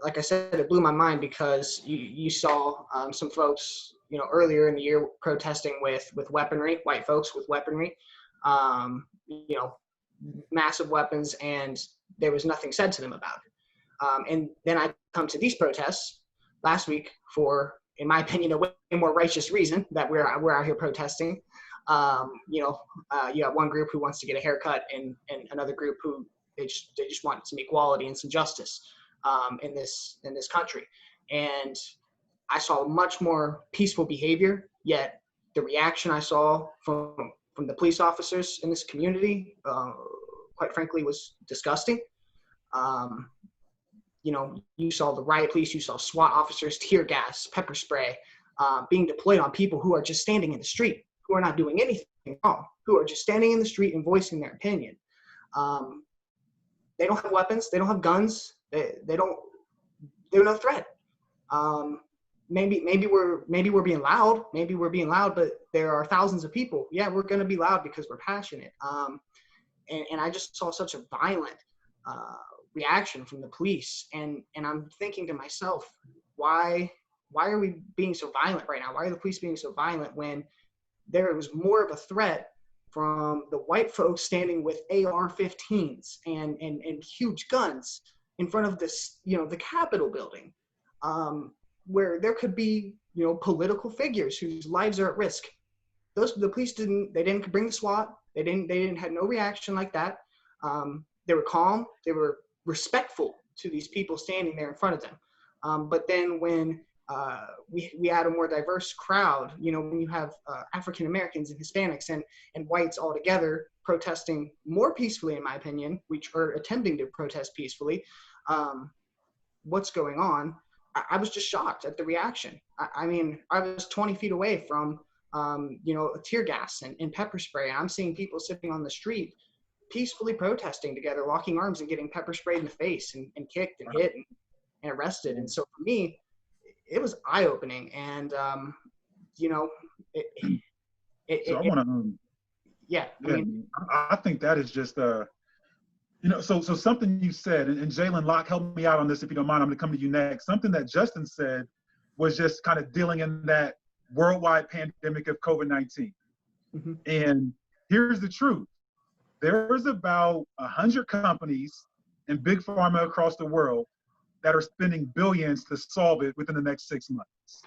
N: like I said, it blew my mind, because you saw some folks, earlier in the year protesting with weaponry, white folks with weaponry, massive weapons, and there was nothing said to them about it. And then I come to these protests last week for, in my opinion, a way more righteous reason that we're out here protesting. You have one group who wants to get a haircut, and another group who they just want some equality and some justice in this country. And I saw much more peaceful behavior, yet the reaction I saw from the police officers in this community, quite frankly, was disgusting. You saw the riot police, you saw SWAT officers, tear gas, pepper spray, being deployed on people who are just standing in the street, who are not doing anything wrong, who are just standing in the street and voicing their opinion. They don't have weapons, they don't have guns, they're no threat. Maybe we're being loud, but there are thousands of people. Yeah, we're gonna be loud because we're passionate. And I just saw such a violent reaction from the police, and I'm thinking to myself, why are we being so violent right now? Why are the police being so violent when there was more of a threat from the white folks standing with AR-15s and huge guns in front of this, the Capitol building, where there could be political figures whose lives are at risk. The police didn't bring the SWAT. They had no reaction like that. They were calm. They were respectful to these people standing there in front of them. But then when we had a more diverse crowd, when you have African Americans and Hispanics and whites all together protesting more peacefully, in my opinion, which are attempting to protest peacefully, what's going on? I was just shocked at the reaction. I mean, I was 20 feet away from, tear gas and pepper spray. I'm seeing people sitting on the street peacefully protesting together, locking arms and getting pepper sprayed in the face and kicked and hit and arrested. And so for me, it was eye-opening. And,
A: so I want to, I think that is just, so something you said, and Jalen Locke, help me out on this if you don't mind, I'm going to come to you next. Something that Justin said was just kind of dealing in that worldwide pandemic of COVID-19.
N: Mm-hmm.
A: And here's the truth. There's about 100 companies and big pharma across the world that are spending billions to solve it within the next 6 months.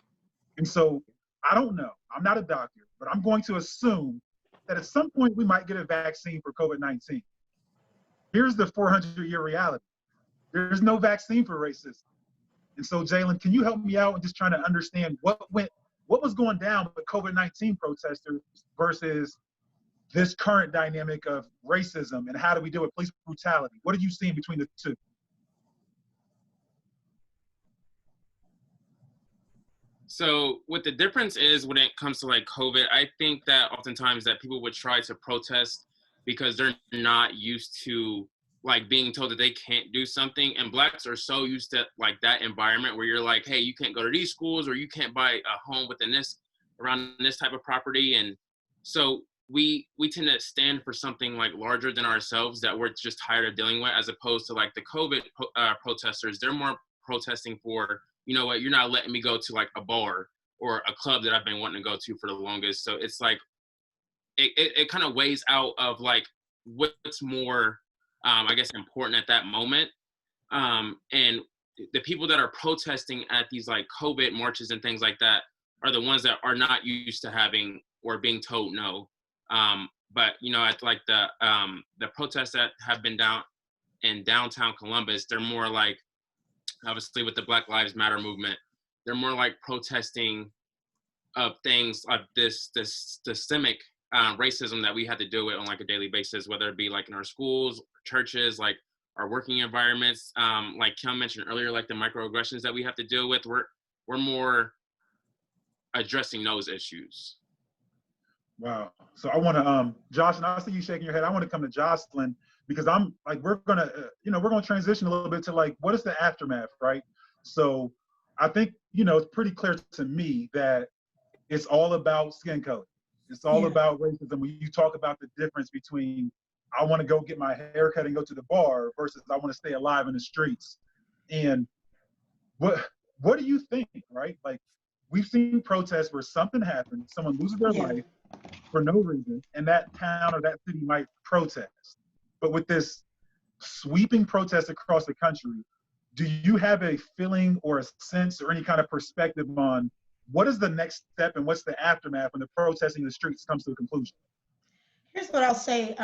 A: And so I don't know, I'm not a doctor, but I'm going to assume that at some point we might get a vaccine for COVID-19. Here's the 400-year reality. There's no vaccine for racism. And so Jalen, can you help me out in just trying to understand what was going down with COVID-19 protesters versus this current dynamic of racism, and how do we deal with police brutality? What are you seeing between the two?
O: So what the difference is when it comes to like COVID, I think that oftentimes that people would try to protest because they're not used to like being told that they can't do something. And Blacks are so used to like that environment where you're like, hey, you can't go to these schools, or you can't buy a home within this, around this type of property. And so we tend to stand for something like larger than ourselves that we're just tired of dealing with, as opposed to like the COVID protesters. They're more protesting for, you know what, you're not letting me go to like a bar or a club that I've been wanting to go to for the longest. So it's like, it kind of weighs out of like what's more, I guess, important at that moment. And the people that are protesting at these like COVID marches and things like that are the ones that are not used to having or being told no. But at like the protests that have been down in downtown Columbus, they're more like, obviously with the Black Lives Matter movement, they're more like protesting of things like this systemic racism that we have to deal with on like a daily basis, whether it be like in our schools, churches, like our working environments. Like Kim mentioned earlier, like the microaggressions that we have to deal with, we're more addressing those issues.
A: Wow. So I want to, Josh, and I see you shaking your head. I want to come to Jocelyn, because I'm like, we're going to transition a little bit to like, what is the aftermath, right? So I think, it's pretty clear to me that it's all about skin color. It's all about racism. When you talk about the difference between, I want to go get my hair cut and go to the bar versus I want to stay alive in the streets. And what do you think, right? Like, we've seen protests where something happens, someone loses their life for no reason, and that town or that city might protest. But with this sweeping protest across the country, do you have a feeling or a sense or any kind of perspective on what is the next step and what's the aftermath when the protesting in the streets comes to a conclusion?
B: Here's what I'll say.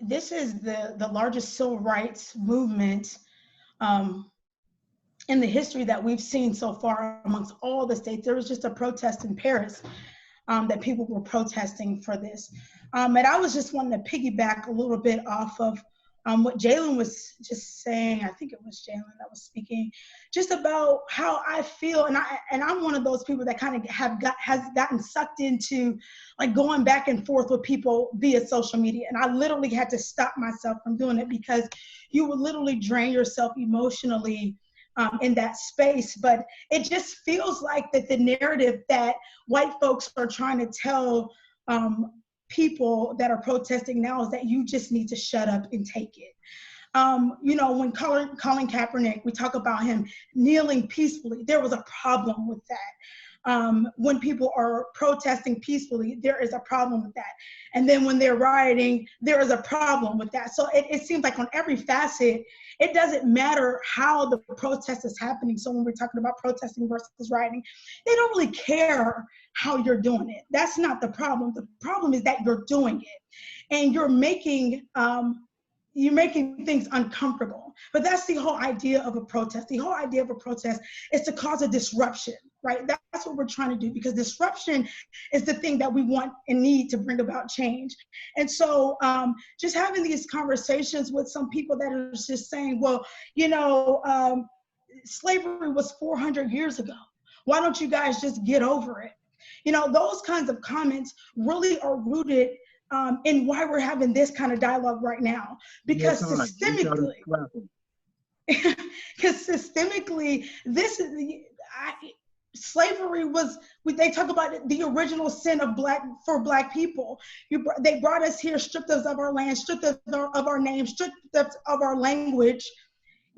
B: This is the largest civil rights movement in the history that we've seen so far amongst all the states. There was just a protest in Paris that people were protesting for this. And I was just wanting to piggyback a little bit off of what Jalen was just saying. I think it was Jalen that was speaking, just about how I feel. And I'm one of those people that kind of has gotten sucked into like going back and forth with people via social media. And I literally had to stop myself from doing it, because you would literally drain yourself emotionally in that space. But it just feels like that the narrative that white folks are trying to tell people that are protesting now is that you just need to shut up and take it. When Colin Kaepernick, we talk about him kneeling peacefully, there was a problem with that. when people are protesting peacefully, there is a problem with that. And then when they're rioting, there is a problem with that. So it seems like on every facet, it doesn't matter how the protest is happening. So when we're talking about protesting versus rioting, they don't really care how you're doing it. That's not the problem. The problem is that you're doing it and you're making things uncomfortable. But that's the whole idea of a protest. The whole idea of a protest is to cause a disruption, right? That's what we're trying to do, because disruption is the thing that we want and need to bring about change. And so just having these conversations with some people that are just saying, well, slavery was 400 years ago. Why don't you guys just get over it? Those kinds of comments really are rooted in why we're having this kind of dialogue right now. Because systemically, slavery was, they talk about the original sin of for black people. They brought us here, stripped us of our land, stripped us of our name, stripped us of our language,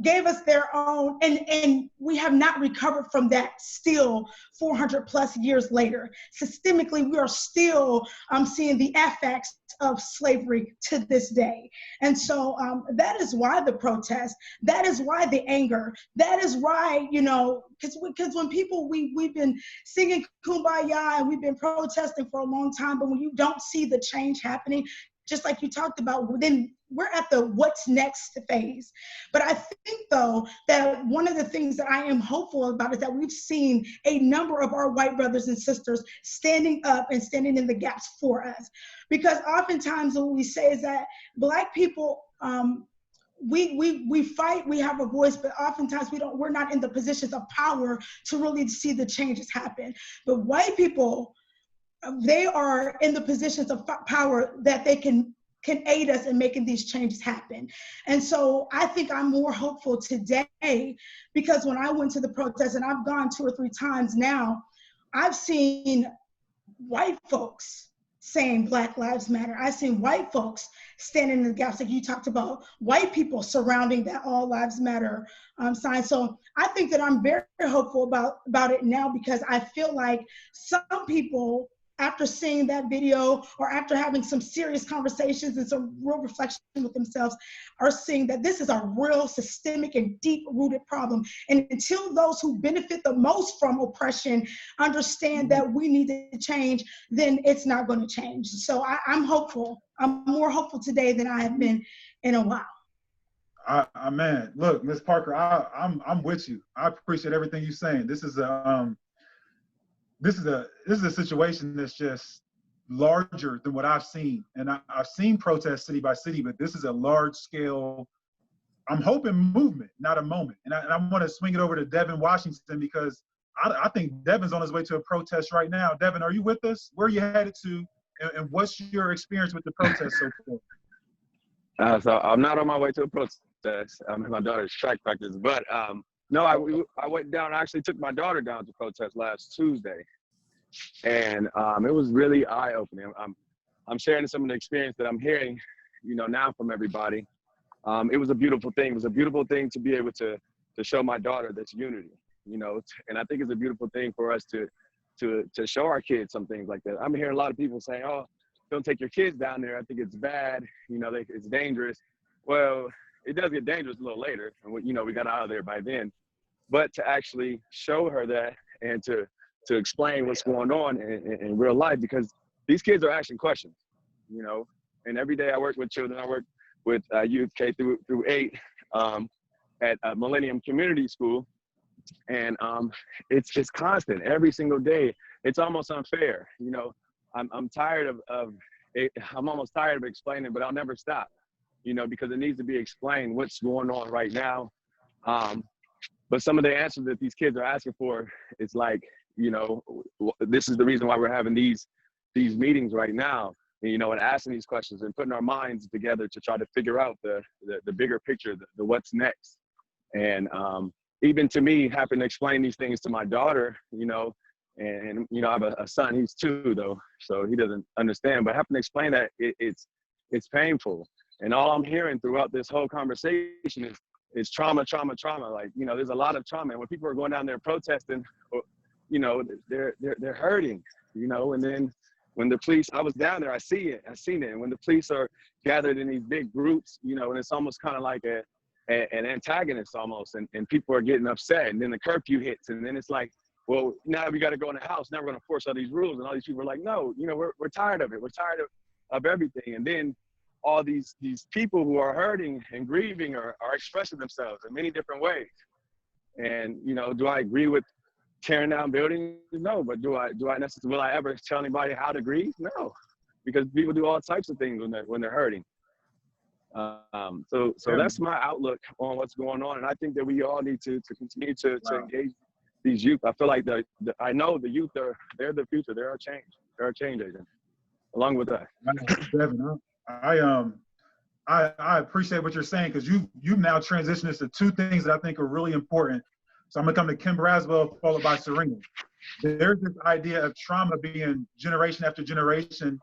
B: gave us their own, and we have not recovered from that still 400 plus years later. Systemically, we are still seeing the effects of slavery to this day. And so that is why the protest, that is why the anger, that is why, because when people, we've been singing Kumbaya and we've been protesting for a long time, but when you don't see the change happening, just like you talked about, then we're at the what's next phase. But I think, though, that one of the things that I am hopeful about is that we've seen a number of our white brothers and sisters standing up and standing in the gaps for us. Because oftentimes what we say is that Black people, we fight, we have a voice, but oftentimes we're not in the positions of power to really see the changes happen. But white people, they are in the positions of power that they can aid us in making these changes happen. And so I think I'm more hopeful today, because when I went to the protest, and I've gone 2 or 3 times now, I've seen white folks saying Black Lives Matter. I've seen white folks standing in the gaps, like you talked about, white people surrounding that All Lives Matter sign. So I think that I'm very hopeful about it now, because I feel like some people, after seeing that video or after having some serious conversations and some real reflection with themselves, are seeing that this is a real systemic and deep-rooted problem. And until those who benefit the most from oppression understand that we need to change, then it's not going to change. So I'm hopeful. I'm more hopeful today than I have been in a while.
A: Man, look, Ms. Parker, I'm with you. I appreciate everything you're saying. This is a situation that's just larger than what I've seen. And I've seen protests city by city, but this is a large scale, I'm hoping, movement, not a moment. And I want to swing it over to Devin Washington, because I think Devin's on his way to a protest right now. Devin, are you with us? Where are you headed to? And what's your experience with the protest so far?
P: So I'm not on my way to a protest. I'm in my daughter's track practice, but no, I went down. I actually took my daughter down to protest last Tuesday, and it was really eye-opening. I'm sharing some of the experience that I'm hearing, now from everybody. It was a beautiful thing. It was a beautiful thing to be able to show my daughter this unity, and I think it's a beautiful thing for us to show our kids some things like that. I'm hearing a lot of people saying, "Oh, don't take your kids down there. I think it's bad. It's dangerous." Well, it does get dangerous a little later, and we got out of there by then. But to actually show her that, and to explain what's going on in real life, because these kids are asking questions, and every day I work with children. I work with youth K through 8 at Millennium Community School, and it's constant every single day. It's almost unfair, I'm tired of it. I'm almost tired of explaining, but I'll never stop, because it needs to be explained what's going on right now. But some of the answers that these kids are asking for, it's like, this is the reason why we're having these meetings right now, and asking these questions and putting our minds together to try to figure out the bigger picture, the what's next. And even to me, having to explain these things to my daughter, and I have a son, he's 2 though, so he doesn't understand, but having to explain that it's painful. And all I'm hearing throughout this whole conversation is trauma. Like, there's a lot of trauma. And when people are going down there protesting, you know, they're hurting, you know, and then when the police, I was down there, I seen it. And when the police are gathered in these big groups, you know, and it's almost kind of like an antagonist almost, and people are getting upset, and then the curfew hits, and then it's like, well, now we got to go in the house. Now we're going to force all these rules, and all these people are like, no, you know, we're tired of it. We're tired of everything. And then all these people who are hurting and grieving are expressing themselves in many different ways. And, you know, do I agree with tearing down buildings? No. But do I necessarily, will I ever tell anybody how to grieve? No, because people do all types of things when they're hurting. So that's my outlook on what's going on. And I think that we all need to continue to engage these youth. I feel like I know the youth they're the future. They're our change. They're our change agent, along with us.
A: Devin, I appreciate what you're saying, because you've now transitioned us to two things that I think are really important. So I'm gonna come to Kim Braswell, followed by Serena. There's this idea of trauma being generation after generation.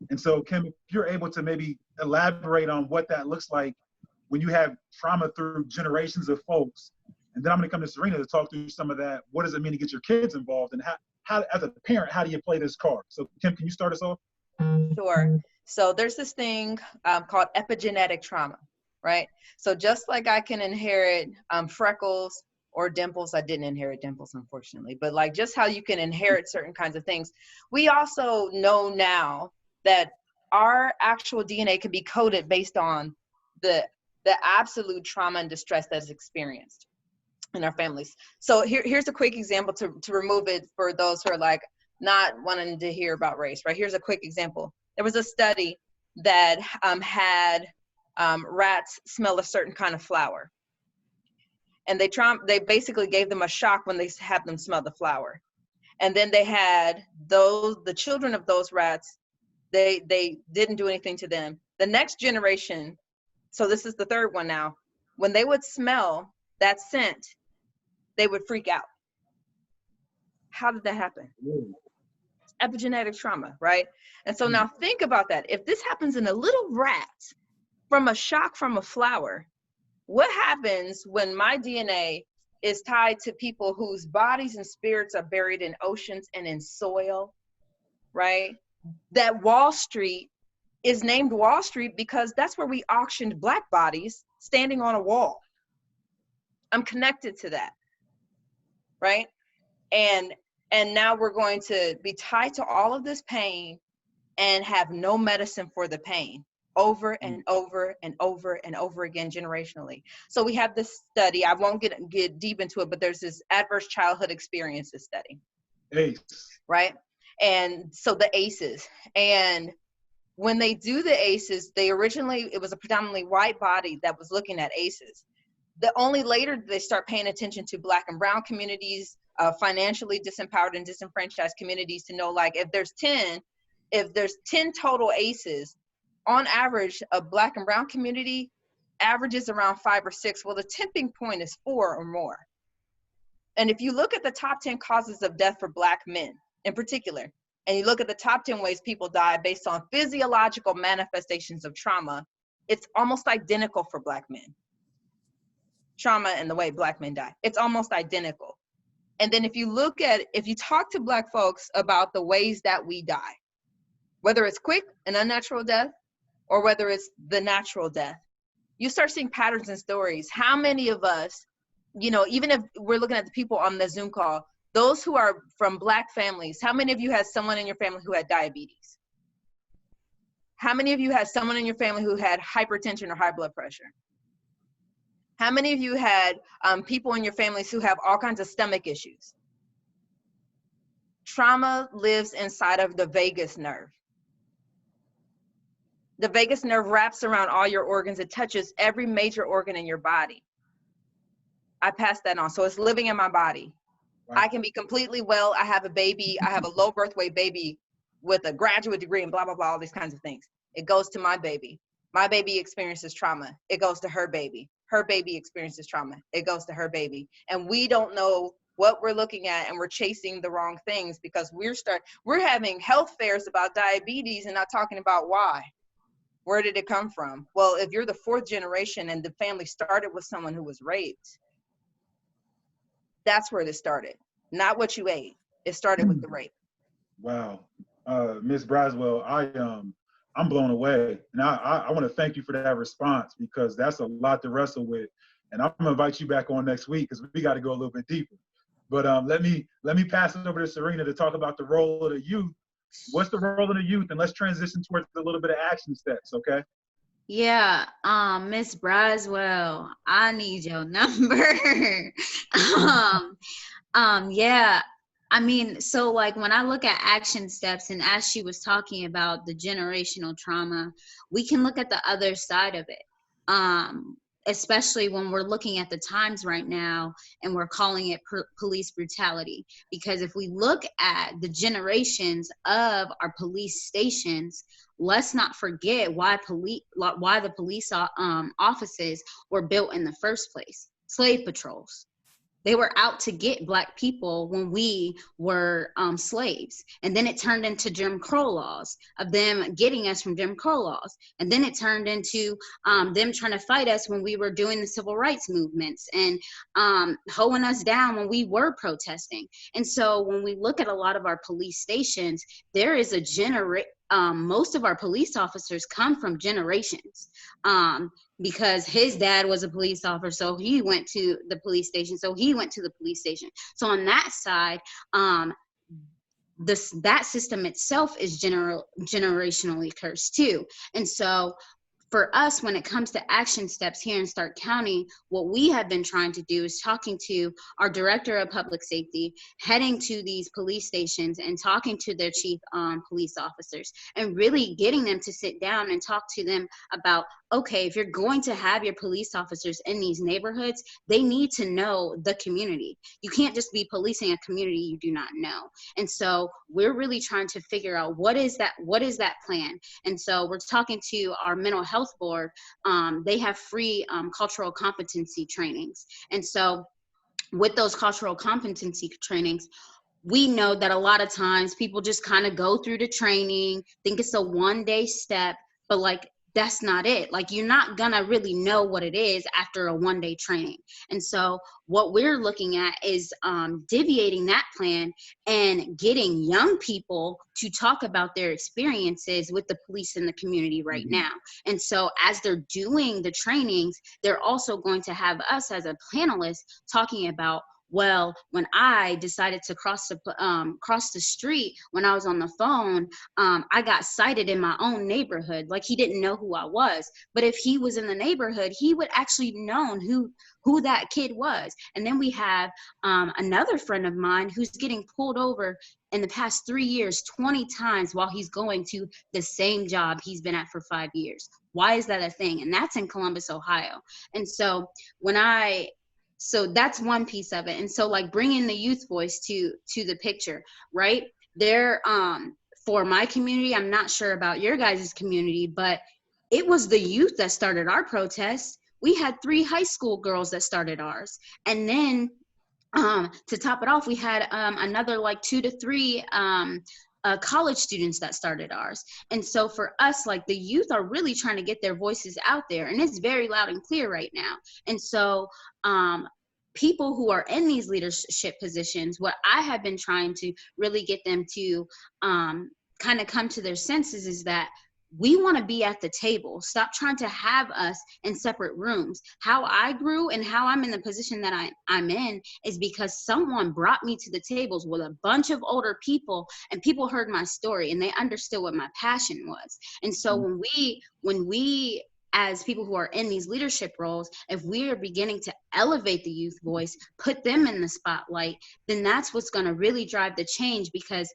A: And so Kim, if you're able to maybe elaborate on what that looks like when you have trauma through generations of folks. And then I'm gonna come to Serena to talk through some of that. What does it mean to get your kids involved, and how as a parent, how do you play this card? So Kim, can you start us off?
C: Sure. So there's this thing called epigenetic trauma, right? So just like I can inherit freckles or dimples, I didn't inherit dimples, unfortunately, but like just how you can inherit certain kinds of things, we also know now that our actual DNA can be coded based on the absolute trauma and distress that is experienced in our families. So here's a quick example to remove it for those who are like not wanting to hear about race, right? Here's a quick example. There was a study that had rats smell a certain kind of flower. And they basically gave them a shock when they had them smell the flower. And then they had the children of those rats, they didn't do anything to them. The next generation, so this is the third one now, when they would smell that scent, they would freak out. How did that happen? Epigenetic trauma, right? And so now think about that. If this happens in a little rat from a shock from a flower, what happens when my DNA is tied to people whose bodies and spirits are buried in oceans and in soil, right? That Wall Street is named Wall Street because that's where we auctioned Black bodies standing on a wall. I'm connected to that, right? And now we're going to be tied to all of this pain and have no medicine for the pain over and over and over and over again generationally. So we have this study, I won't get deep into it, but there's this adverse childhood experiences study.
A: ACE.
C: Right? And so the ACEs. And when they do the ACEs, it was a predominantly white body that was looking at ACEs. Only later did they start paying attention to Black and brown communities, financially disempowered and disenfranchised communities, to know, like, if there's 10 total ACEs, on average, a Black and brown community averages around 5 or 6. Well, the tipping point is 4 or more. And if you look at the top 10 causes of death for Black men in particular, and you look at the top 10 ways people die based on physiological manifestations of trauma, it's almost identical for Black men. Trauma and the way Black men die, it's almost identical. And then if you talk to Black folks about the ways that we die, whether it's quick and unnatural death or whether it's the natural death, you start seeing patterns and stories. How many of us, even if we're looking at the people on the Zoom call, those who are from Black families, how many of you had someone in your family who had diabetes? How many of you had someone in your family who had hypertension or high blood pressure? How many of you had people in your families who have all kinds of stomach issues? Trauma lives inside of the vagus nerve. The vagus nerve wraps around all your organs. It touches every major organ in your body. I pass that on. So it's living in my body. Wow. I can be completely well. I have a baby. I have a low birth weight baby with a graduate degree and blah, blah, blah, all these kinds of things. It goes to my baby. My baby experiences trauma. It goes to her baby. Her baby experiences trauma. It goes to her baby. And we don't know what we're looking at, and we're chasing the wrong things because we're having health fairs about diabetes and not talking about why. Where did it come from? Well, if you're the 4th generation and the family started with someone who was raped, that's where this started, not what you ate. It started with the rape.
A: Wow. Ms. Braswell, I'm blown away. And I want to thank you for that response, because that's a lot to wrestle with. And I'm gonna invite you back on next week because we got to go a little bit deeper. But let me pass it over to Serena to talk about the role of the youth. What's the role of the youth? And let's transition towards a little bit of action steps, okay?
D: Yeah, Miss Braswell, I need your number. Yeah, I mean, so like when I look at action steps, and as she was talking about the generational trauma, we can look at the other side of it. Especially when we're looking at the times right now and we're calling it police brutality. Because if we look at the generations of our police stations, let's not forget why the police offices were built in the first place. Slave patrols. They were out to get Black people when we were slaves. And then it turned into Jim Crow laws, of them getting us from Jim Crow laws. And then it turned into them trying to fight us when we were doing the civil rights movements, and hoeing us down when we were protesting. And so when we look at a lot of our police stations, there is most of our police officers come from generations. Because his dad was a police officer, so he went to the police station, so he went to the police station. So on that side, that system itself is generationally cursed too. And so for us, when it comes to action steps here in Stark County, what we have been trying to do is talking to our director of public safety, heading to these police stations and talking to their chief police officers, and really getting them to sit down and talk to them about, okay, if you're going to have your police officers in these neighborhoods, they need to know the community. You can't just be policing a community you do not know. And so we're really trying to figure out what is that plan. And so we're talking to our mental health board. They have free cultural competency trainings. And so with those cultural competency trainings, we know that a lot of times people just kind of go through the training, think it's a one-day step, but like, that's not it. Like, you're not gonna really know what it is after a one-day training. And so what we're looking at is deviating that plan and getting young people to talk about their experiences with the police in the community right now. And so as they're doing the trainings, they're also going to have us as a panelist talking about, well, when I decided to cross the street when I was on the phone, I got cited in my own neighborhood. Like, he didn't know who I was. But if he was in the neighborhood, he would actually known who that kid was. And then we have another friend of mine who's getting pulled over in the past 3 years 20 times while he's going to the same job he's been at for 5 years. Why is that a thing? And that's in Columbus, Ohio. And so so that's one piece of it. And so like bringing the youth voice to the picture, right? There, for my community, I'm not sure about your guys' community, but it was the youth that started our protest. We had 3 high school girls that started ours. And then to top it off, we had another like 2 to 3 college students that started ours. And so for us, like, the youth are really trying to get their voices out there, and it's very loud and clear right now. And so people who are in these leadership positions, what I have been trying to really get them to kind of come to their senses is that we want to be at the table. Stop trying to have us in separate rooms. How I grew and how I'm in the position that I'm in is because someone brought me to the tables with a bunch of older people, and people heard my story and they understood what my passion was. And so when we as people who are in these leadership roles, if we are beginning to elevate the youth voice, put them in the spotlight, then that's what's going to really drive the change. Because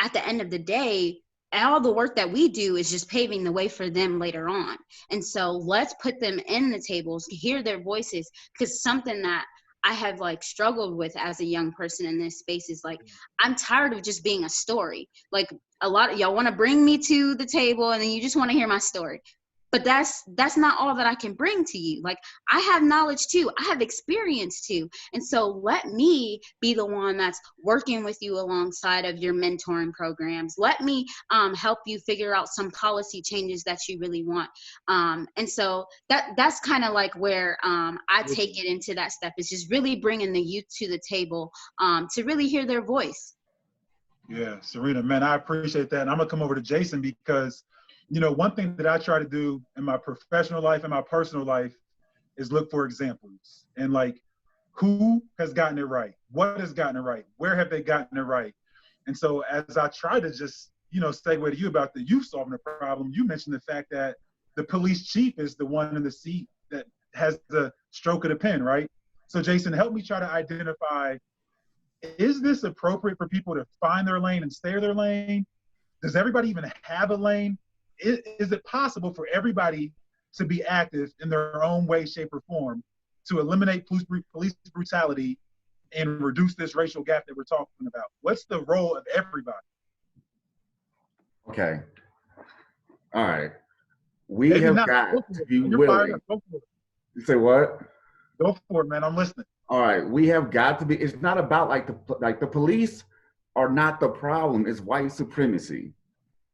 D: at the end of the day, all the work that we do is just paving the way for them later on. And so let's put them in the tables, hear their voices, because something that I have like struggled with as a young person in this space is like, I'm tired of just being a story. Like, a lot of y'all want to bring me to the table and then you just want to hear my story. But that's not all that I can bring to you. Like, I have knowledge too. I have experience too. And so let me be the one that's working with you alongside of your mentoring programs. Let me help you figure out some policy changes that you really want. And so that's kind of like where I take it into that step, is just really bringing the youth to the table to really hear their voice.
A: Yeah, Serena, man, I appreciate that. And I'm gonna come over to Jason because, you know, one thing that I try to do in my professional life and my personal life is look for examples and like who has gotten it right, what has gotten it right, where have they gotten it right. And so as I try to just, you know, segue to you about the youth solving the problem, you mentioned the fact that the police chief is the one in the seat that has the stroke of the pen, right? So Jason, help me try to identify, is this appropriate for people to find their lane and stay in their lane? Does everybody even have a lane? Is it possible for everybody to be active in their own way, shape, or form to eliminate police brutality and reduce this racial gap that we're talking about? What's the role of everybody?
E: Okay. All right. We have got to be willing. You say what?
A: Go for it, man. I'm listening.
E: All right. We have got to be. It's not about like the police are not the problem. It's white supremacy.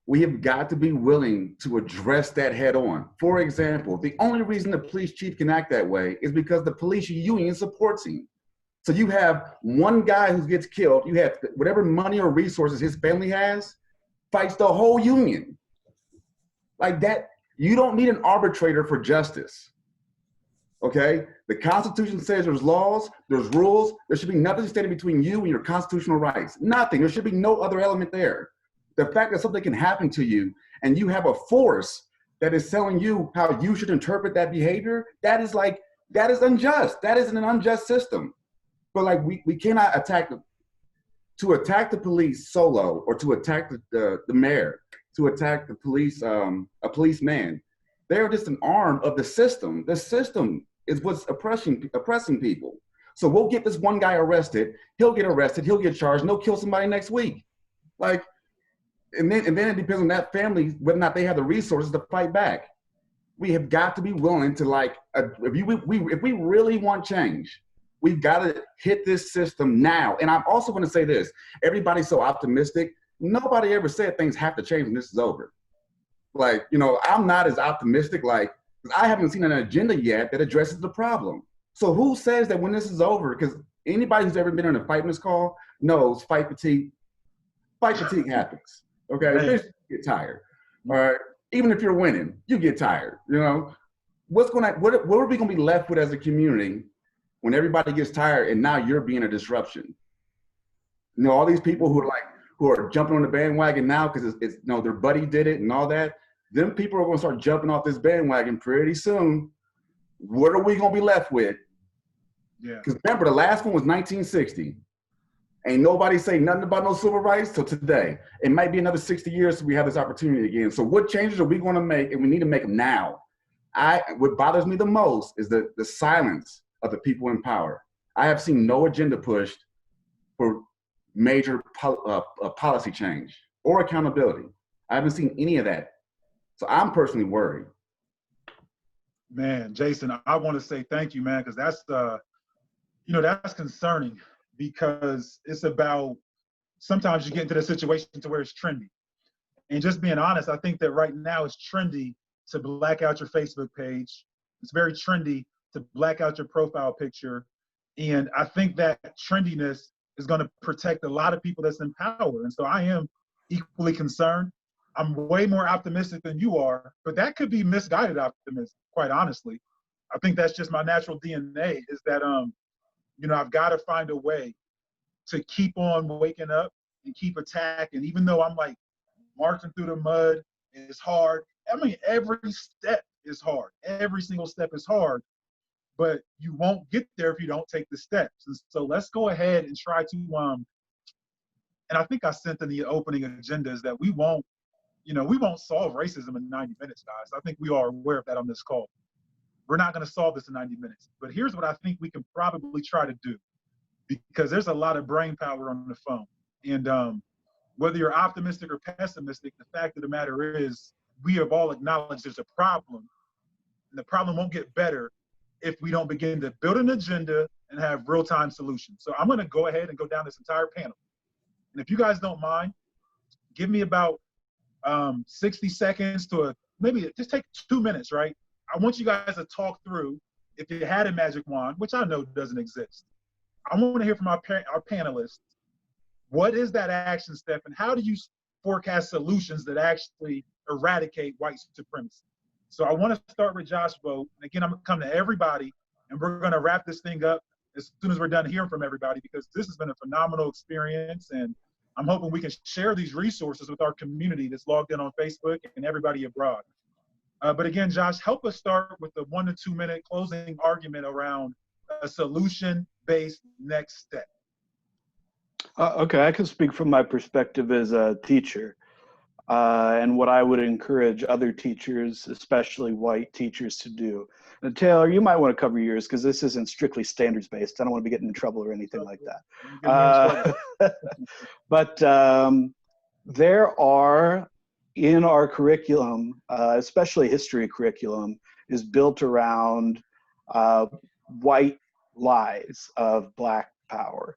E: We have got to be willing to address that head on. For example, the only reason the police chief can act that way is because the police union supports him. So you have one guy who gets killed, you have whatever money or resources his family has, fights the whole union. Like that, you don't need an arbitrator for justice. Okay? The Constitution says there's laws, there's rules, there should be nothing standing between you and your constitutional rights. Nothing. There should be no other element there. The fact that something can happen to you and you have a force that is telling you how you should interpret that behavior, that is unjust. That is an unjust system. But like we cannot attack the police solo, or to attack the mayor, to attack the police, a policeman. They're just an arm of the system. The system is what's oppressing people. So we'll get this one guy arrested, he'll get arrested, he'll get charged, and they'll kill somebody next week. Like, and then it depends on that family whether or not they have the resources to fight back. We have got to be willing to if we really want change, we've got to hit this system now. And I'm also going to say this: everybody's so optimistic. Nobody ever said things have to change when this is over. Like, you know, I'm not as optimistic. Like, I haven't seen an agenda yet that addresses the problem. So who says that when this is over? Because anybody who's ever been on a fight minutes call knows fight fatigue happens. Okay, you get tired. All right, even if you're winning, you get tired. You know, what are we going to be left with as a community when everybody gets tired and now you're being a disruption? You know, all these people who are jumping on the bandwagon now because it's you know, their buddy did it and all that. Them people are going to start jumping off this bandwagon pretty soon. What are we going to be left with?
A: Yeah.
E: Because remember, the last one was 1960. Ain't nobody say nothing about no civil rights till today. It might be another 60 years till we have this opportunity again. So what changes are we going to make? And we need to make them now. What bothers me the most is the silence of the people in power. I have seen no agenda pushed for major policy change or accountability. I haven't seen any of that. So I'm personally worried.
A: Man, Jason, I want to say thank you, man, because that's concerning. Because it's about, sometimes you get into the situation to where it's trendy. And just being honest, I think that right now it's trendy to black out your Facebook page. It's very trendy to black out your profile picture. And I think that trendiness is going to protect a lot of people that's in power. And so I am equally concerned. I'm way more optimistic than you are, but that could be misguided optimism, quite honestly. I think that's just my natural DNA, is that, I've got to find a way to keep on waking up and keep attacking, even though I'm like marching through the mud. It's hard. I mean, every step is hard. Every single step is hard, but you won't get there if you don't take the steps. And so let's go ahead and try to, and I think I sent in the opening agenda is that we won't solve racism in 90 minutes, guys. I think we are aware of that on this call. We're not going to solve this in 90 minutes. But here's what I think we can probably try to do, because there's a lot of brain power on the phone. And whether you're optimistic or pessimistic, the fact of the matter is we have all acknowledged there's a problem. And the problem won't get better if we don't begin to build an agenda and have real-time solutions. So I'm going to go ahead and go down this entire panel. And if you guys don't mind, give me about 60 seconds to maybe just take 2 minutes, right? I want you guys to talk through, if you had a magic wand, which I know doesn't exist. I want to hear from our panelists. What is that action step, and how do you forecast solutions that actually eradicate white supremacy? So I want to start with Josh Vogt. Again, I'm going to come to everybody, and we're going to wrap this thing up as soon as we're done hearing from everybody, because this has been a phenomenal experience, and I'm hoping we can share these resources with our community that's logged in on Facebook and everybody abroad. But again, Josh, help us start with the 1 to 2 minute closing argument around a solution-based next step.
F: Okay, I can speak from my perspective as a teacher, and what I would encourage other teachers, especially white teachers, to do. And Taylor, you might want to cover yours because this isn't strictly standards-based. I don't want to be getting in trouble or anything like that. But there are, in our curriculum, especially history curriculum, is built around white lies of Black power.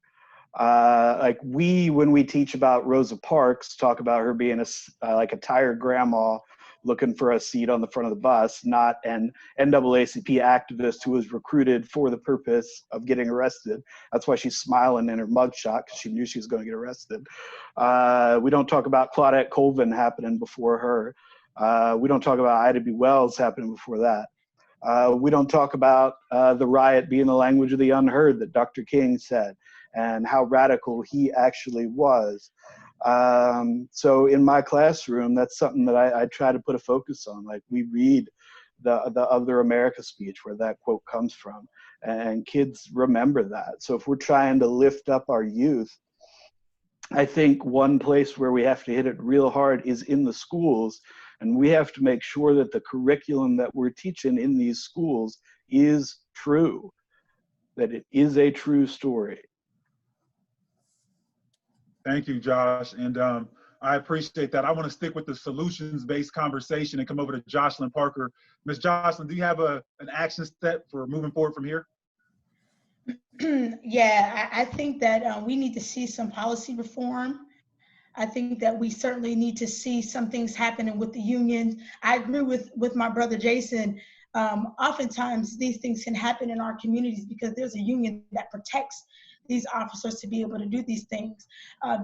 F: Like when we teach about Rosa Parks, talk about her being like a tired grandma looking for a seat on the front of the bus, not an NAACP activist who was recruited for the purpose of getting arrested. That's why she's smiling in her mugshot, because she knew she was going to get arrested. We don't talk about Claudette Colvin happening before her. We don't talk about Ida B. Wells happening before that. We don't talk about the riot being the language of the unheard that Dr. King said, and how radical he actually was. So in my classroom, that's something that I try to put a focus on. Like, we read the Other America speech where that quote comes from, and kids remember that. So if we're trying to lift up our youth, I think one place where we have to hit it real hard is in the schools, and we have to make sure that the curriculum that we're teaching in these schools is true, that it is a true story.
A: Thank you, Josh. And I appreciate that. I want to stick with the solutions-based conversation and come over to Jocelyn Parker. Ms. Jocelyn, do you have an action step for moving forward from here?
B: Yeah, I think that we need to see some policy reform. I think that we certainly need to see some things happening with the union. I agree with my brother Jason. Oftentimes these things can happen in our communities because there's a union that protects these officers to be able to do these things.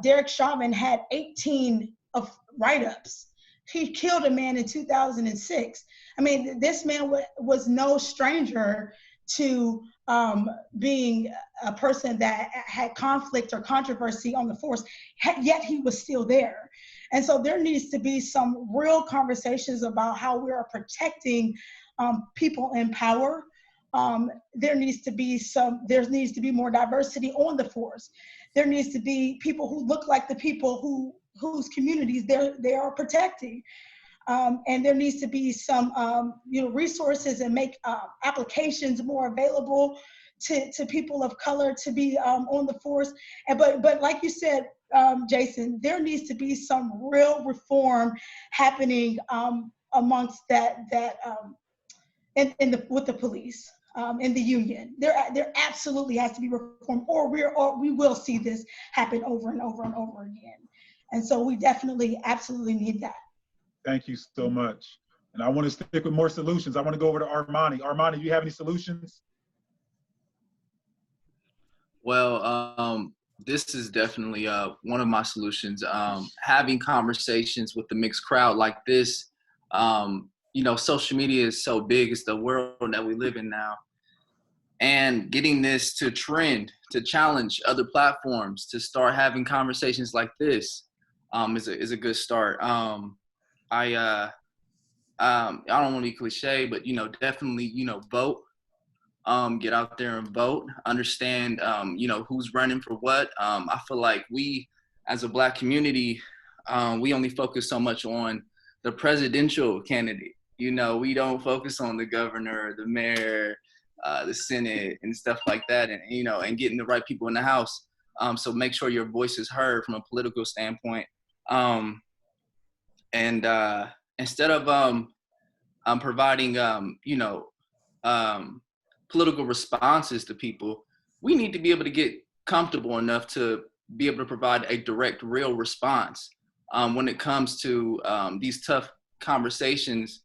B: Derek Chauvin had 18 of write-ups. He killed a man in 2006. I mean, this man was no stranger to being a person that had conflict or controversy on the force, yet he was still there. And so there needs to be some real conversations about how we are protecting people in power. There needs to be more diversity on the force. There needs to be people who look like the people whose communities they are protecting. And there needs to be some resources and make applications more available to people of color to be on the force. But like you said, Jason, there needs to be some real reform happening amongst with the police. In the union, there absolutely has to be reform, or we will see this happen over and over and over again. And so we absolutely need that.
A: Thank you so much. And I want to stick with more solutions. I want to go over to Armani. Armani, do you have any solutions?
I: Well, this is definitely one of my solutions. Having conversations with the mixed crowd like this. Social media is so big. It's the world that we live in now. And getting this to trend, to challenge other platforms, to start having conversations like this is a good start. I don't want to be cliche, but, definitely, vote. Get out there and vote. Understand, who's running for what. I feel like we, as a Black community, we only focus so much on the presidential candidate. We don't focus on the governor, the mayor, the Senate, and stuff like that, and getting the right people in the House. So make sure your voice is heard from a political standpoint. And instead of providing, political responses to people, we need to be able to get comfortable enough to be able to provide a direct, real response when it comes to these tough conversations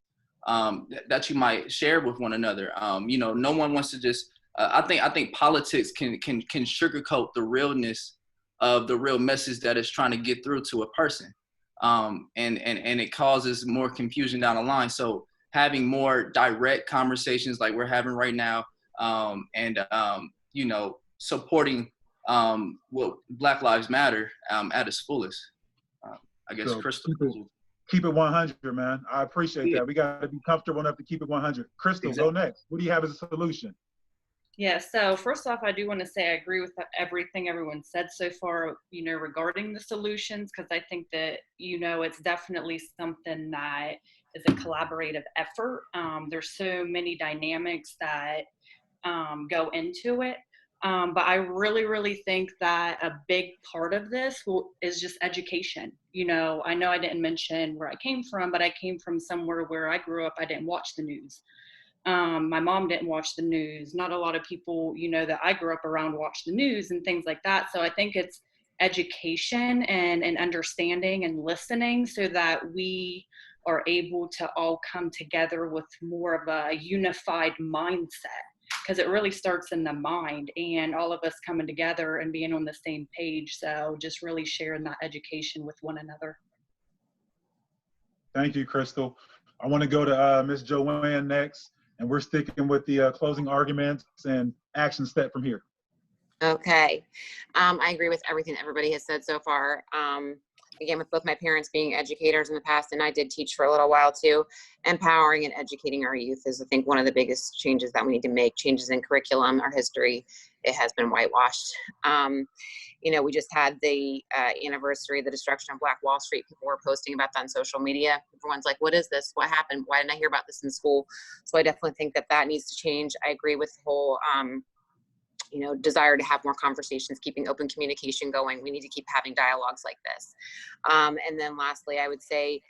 I: that you might share with one another. No one wants to just. I think politics can sugarcoat the realness of the real message that it's trying to get through to a person. And it causes more confusion down the line. So having more direct conversations like we're having right now, you know, supporting what Black Lives Matter at its fullest. I guess
A: So
I: Crystal.
A: Keep it 100, man. I appreciate that. We got to be comfortable enough to keep it 100. Crystal, go next. What do you have as a solution?
J: Yeah, so first off, I do want to say I agree with everything everyone said so far, you know, regarding the solutions, because I think that, you know, it's definitely something that is a collaborative effort. There's so many dynamics that go into it. But I really think that a big part of this is just education. You know I didn't mention where I came from, but I came from somewhere where I grew up, I didn't watch the news. My mom didn't watch the news. Not a lot of people, you know, that I grew up around watch the news and things like that. So I think it's education and understanding and listening so that we are able to all come together with more of a unified mindset, because it really starts in the mind and all of us coming together and being on the same page. So just really sharing that education with one another.
A: Thank you, Crystal. I want to go to Ms. Joanne next, and we're sticking with the closing arguments and action step from here.
G: Okay. I agree with everything everybody has said so far. Again, with both my parents being educators in the past, and I did teach for a little while too, empowering and educating our youth is, I think, one of the biggest changes that we need to make. Changes in curriculum, our history, it has been whitewashed. You know, we just had the anniversary of the destruction of Black Wall Street. People were posting about that on social media. Everyone's like, what is this? What happened? Why didn't I hear about this in school? So I definitely think that that needs to change. I agree with the whole you know, desire to have more conversations, keeping open communication going. We need to keep having dialogues like this. And then lastly, I would say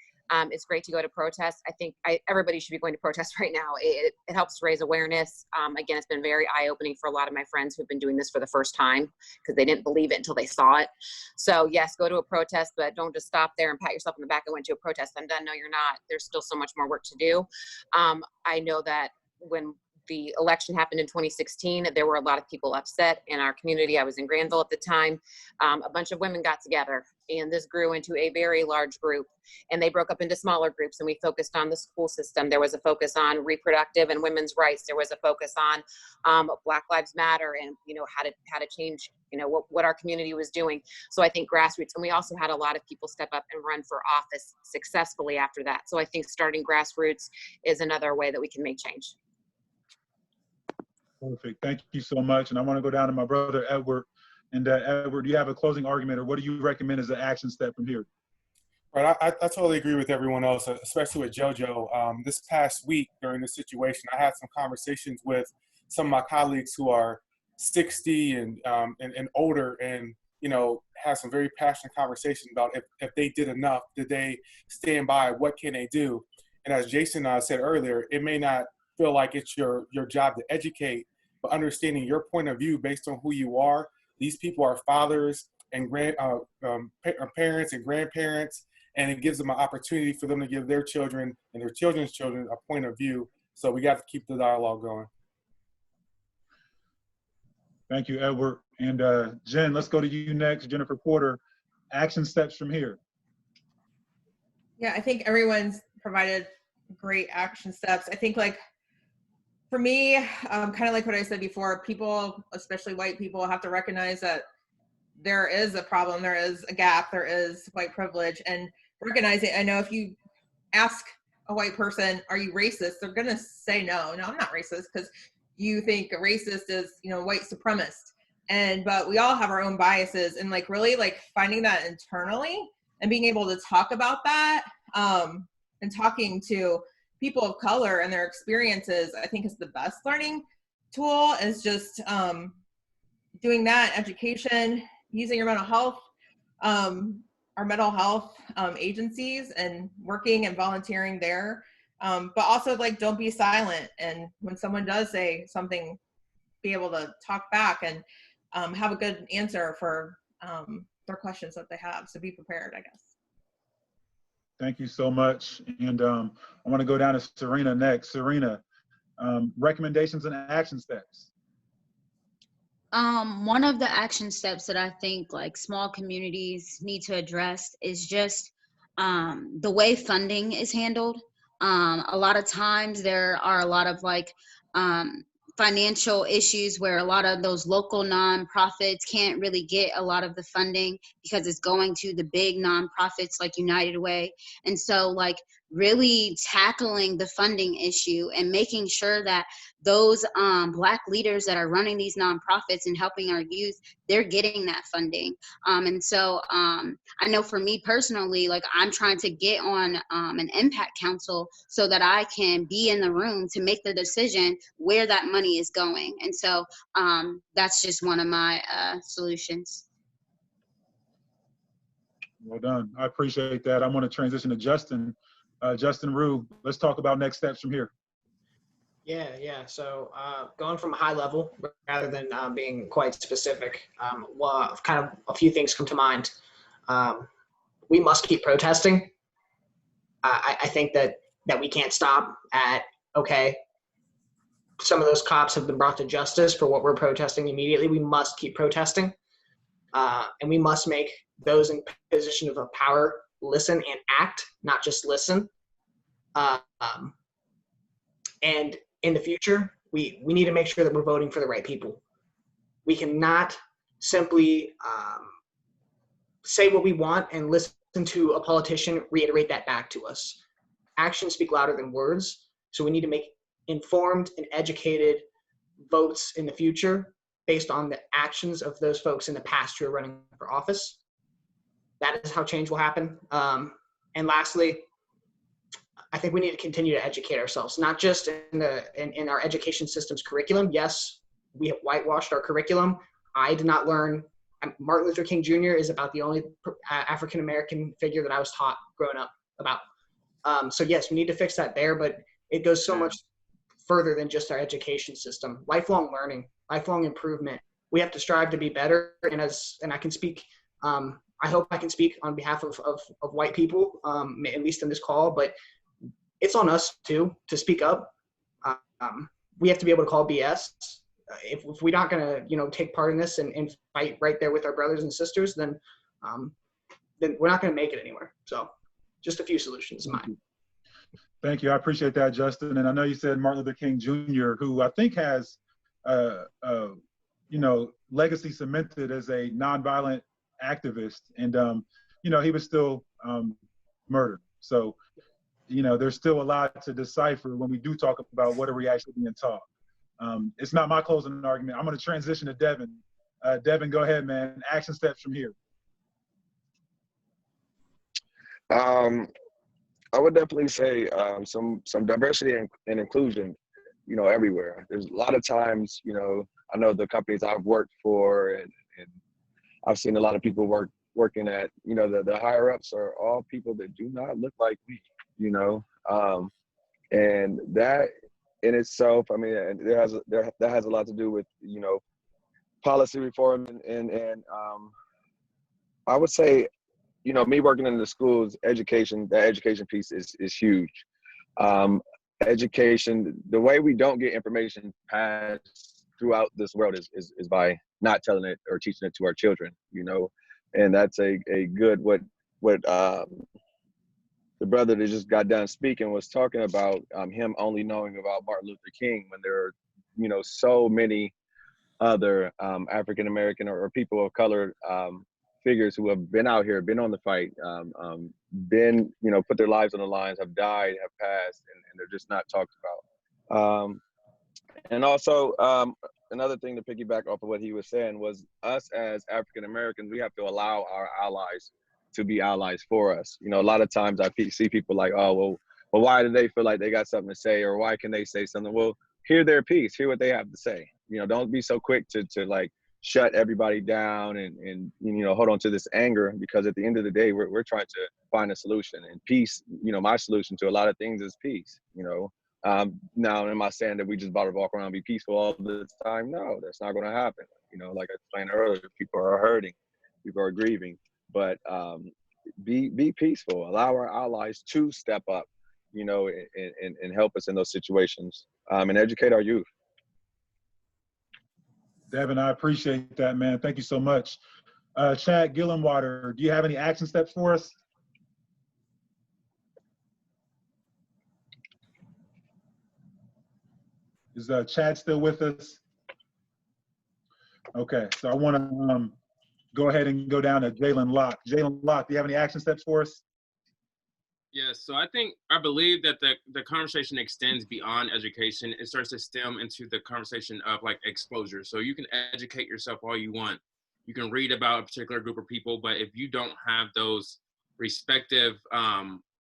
G: it's great to go to protests. I think everybody should be going to protests right now. It helps raise awareness. Again, it's been very eye-opening for a lot of my friends who've been doing this for the first time because they didn't believe it until they saw it. So yes, go to a protest, but don't just stop there and pat yourself on the back. I went to a protest, I'm done. No, you're not. There's still so much more work to do. I know that when the election happened in 2016, there were a lot of people upset in our community. I was in Granville at the time. A bunch of women got together, and this grew into a very large group, and they broke up into smaller groups, and we focused on the school system. There was a focus on reproductive and women's rights. There was a focus on Black Lives Matter and, you know, how to change, you know, what our community was doing. So I think grassroots, and we also had a lot of people step up and run for office successfully after that. So I think starting grassroots is another way that we can make change.
A: Perfect. Thank you so much. And I want to go down to my brother, Edward. And Edward, do you have a closing argument, or what do you recommend as an action step from here?
H: Right, I totally agree with everyone else, especially with JoJo. This past week during this situation, I had some conversations with some of my colleagues who are 60 and older, and, you know, had some very passionate conversations about if they did enough, did they stand by, what can they do? And as Jason said earlier, it may not feel like it's your job to educate, but understanding your point of view based on who you are. These people are fathers and parents and grandparents, and it gives them an opportunity for them to give their children and their children's children a point of view. So we got to keep the dialogue going.
A: Thank you, Edward. And Jen, let's go to you next. Jennifer Porter, action steps from here.
K: Yeah, I think everyone's provided great action steps. I think, like, for me, kind of like what I said before, people, especially white people, have to recognize that there is a problem, there is a gap, there is white privilege, and recognize it. I know if you ask a white person, are you racist? They're going to say no, I'm not racist, because you think a racist is, you know, white supremacist. But we all have our own biases, and like really like finding that internally and being able to talk about that and talking to people of color and their experiences, I think is the best learning tool, is just doing that, education, using your mental health, our mental health agencies, and working and volunteering there. But also, like, don't be silent. And when someone does say something, be able to talk back and have a good answer for their questions that they have. So be prepared, I guess.
A: Thank you so much. And I want to go down to Serena next. Serena, recommendations and action steps.
D: One of the action steps that I think like small communities need to address is just the way funding is handled. A lot of times there are a lot of like financial issues where a lot of those local nonprofits can't really get a lot of the funding because it's going to the big nonprofits like United Way. And so like really tackling the funding issue and making sure that those Black leaders that are running these nonprofits and helping our youth, they're getting that funding. And so I know for me personally, like I'm trying to get on an impact council so that I can be in the room to make the decision where that money is going. And so that's just one of my solutions.
A: Well done. I appreciate that. I'm going to transition to Justin. Justin Rue, let's talk about next steps from here.
N: Yeah. So going from a high level rather than being quite specific, well, kind of a few things come to mind. We must keep protesting. I think that we can't stop at, okay, some of those cops have been brought to justice for what we're protesting immediately. We must keep protesting. And we must make those in position of power listen and act, not just listen. And in the future, we need to make sure that we're voting for the right people. We cannot simply say what we want and listen to a politician reiterate that back to us. Actions speak louder than words, so we need to make informed and educated votes in the future based on the actions of those folks in the past who are running for office. That is how change will happen. And lastly, I think we need to continue to educate ourselves, not just in our education system's curriculum. Yes, we have whitewashed our curriculum. I did not learn. Martin Luther King Jr. is about the only African-American figure that I was taught growing up about. So yes, we need to fix that there, but it goes so much further than just our education system. Lifelong learning, lifelong improvement. We have to strive to be better. And I can speak, I hope I can speak on behalf of white people, at least in this call, but it's on us too to speak up. We have to be able to call BS. If we're not going to, take part in this and fight right there with our brothers and sisters, then we're not going to make it anywhere. So just a few solutions in mind.
A: Thank you. I appreciate that, Justin. And I know you said Martin Luther King Jr., who I think has, legacy cemented as a nonviolent activist. And, he was still murdered. So, there's still a lot to decipher when we do talk about what are we actually being taught. It's not my closing argument. I'm going to transition to Devin. Devin, go ahead, man. Action steps from here.
P: I would definitely say some diversity and inclusion, everywhere. There's a lot of times, I know the companies I've worked for and I've seen a lot of people working at, the higher ups are all people that do not look like me, and that in itself, I mean, that has a lot to do with, policy reform and I would say, me working in the schools, the education piece is huge. Education, the way we don't get information passed throughout this world is by not telling it or teaching it to our children, and that's a good, what the brother that just got done speaking was talking about, him only knowing about Martin Luther King when there are, so many other African-American or people of color figures who have been out here, been on the fight, been, put their lives on the lines, have died, have passed, and they're just not talked about. And also, another thing to piggyback off of what he was saying was us as African-Americans, we have to allow our allies to be allies for us. A lot of times I see people like, oh, well, why do they feel like they got something to say, or why can they say something? Well, hear their piece, hear what they have to say. Don't be so quick to like shut everybody down and hold on to this anger, because at the end of the day, we're trying to find a solution, and peace, my solution to a lot of things is peace, Now, am I saying that we just about to walk around and be peaceful all the time? No, that's not going to happen. Like I explained earlier, people are hurting, people are grieving, but be peaceful. Allow our allies to step up, and help us in those situations, and educate our youth.
A: Devin, I appreciate that, man. Thank you so much. Chad Gillenwater, do you have any action steps for us? Is Chad still with us? Okay, so I want to go ahead and go down to Jalen Locke. Jalen Locke, do you have any action steps for us?
O: Yes, so I believe that the conversation extends beyond education. It starts to stem into the conversation of like exposure. So you can educate yourself all you want. You can read about a particular group of people, but if you don't have those respective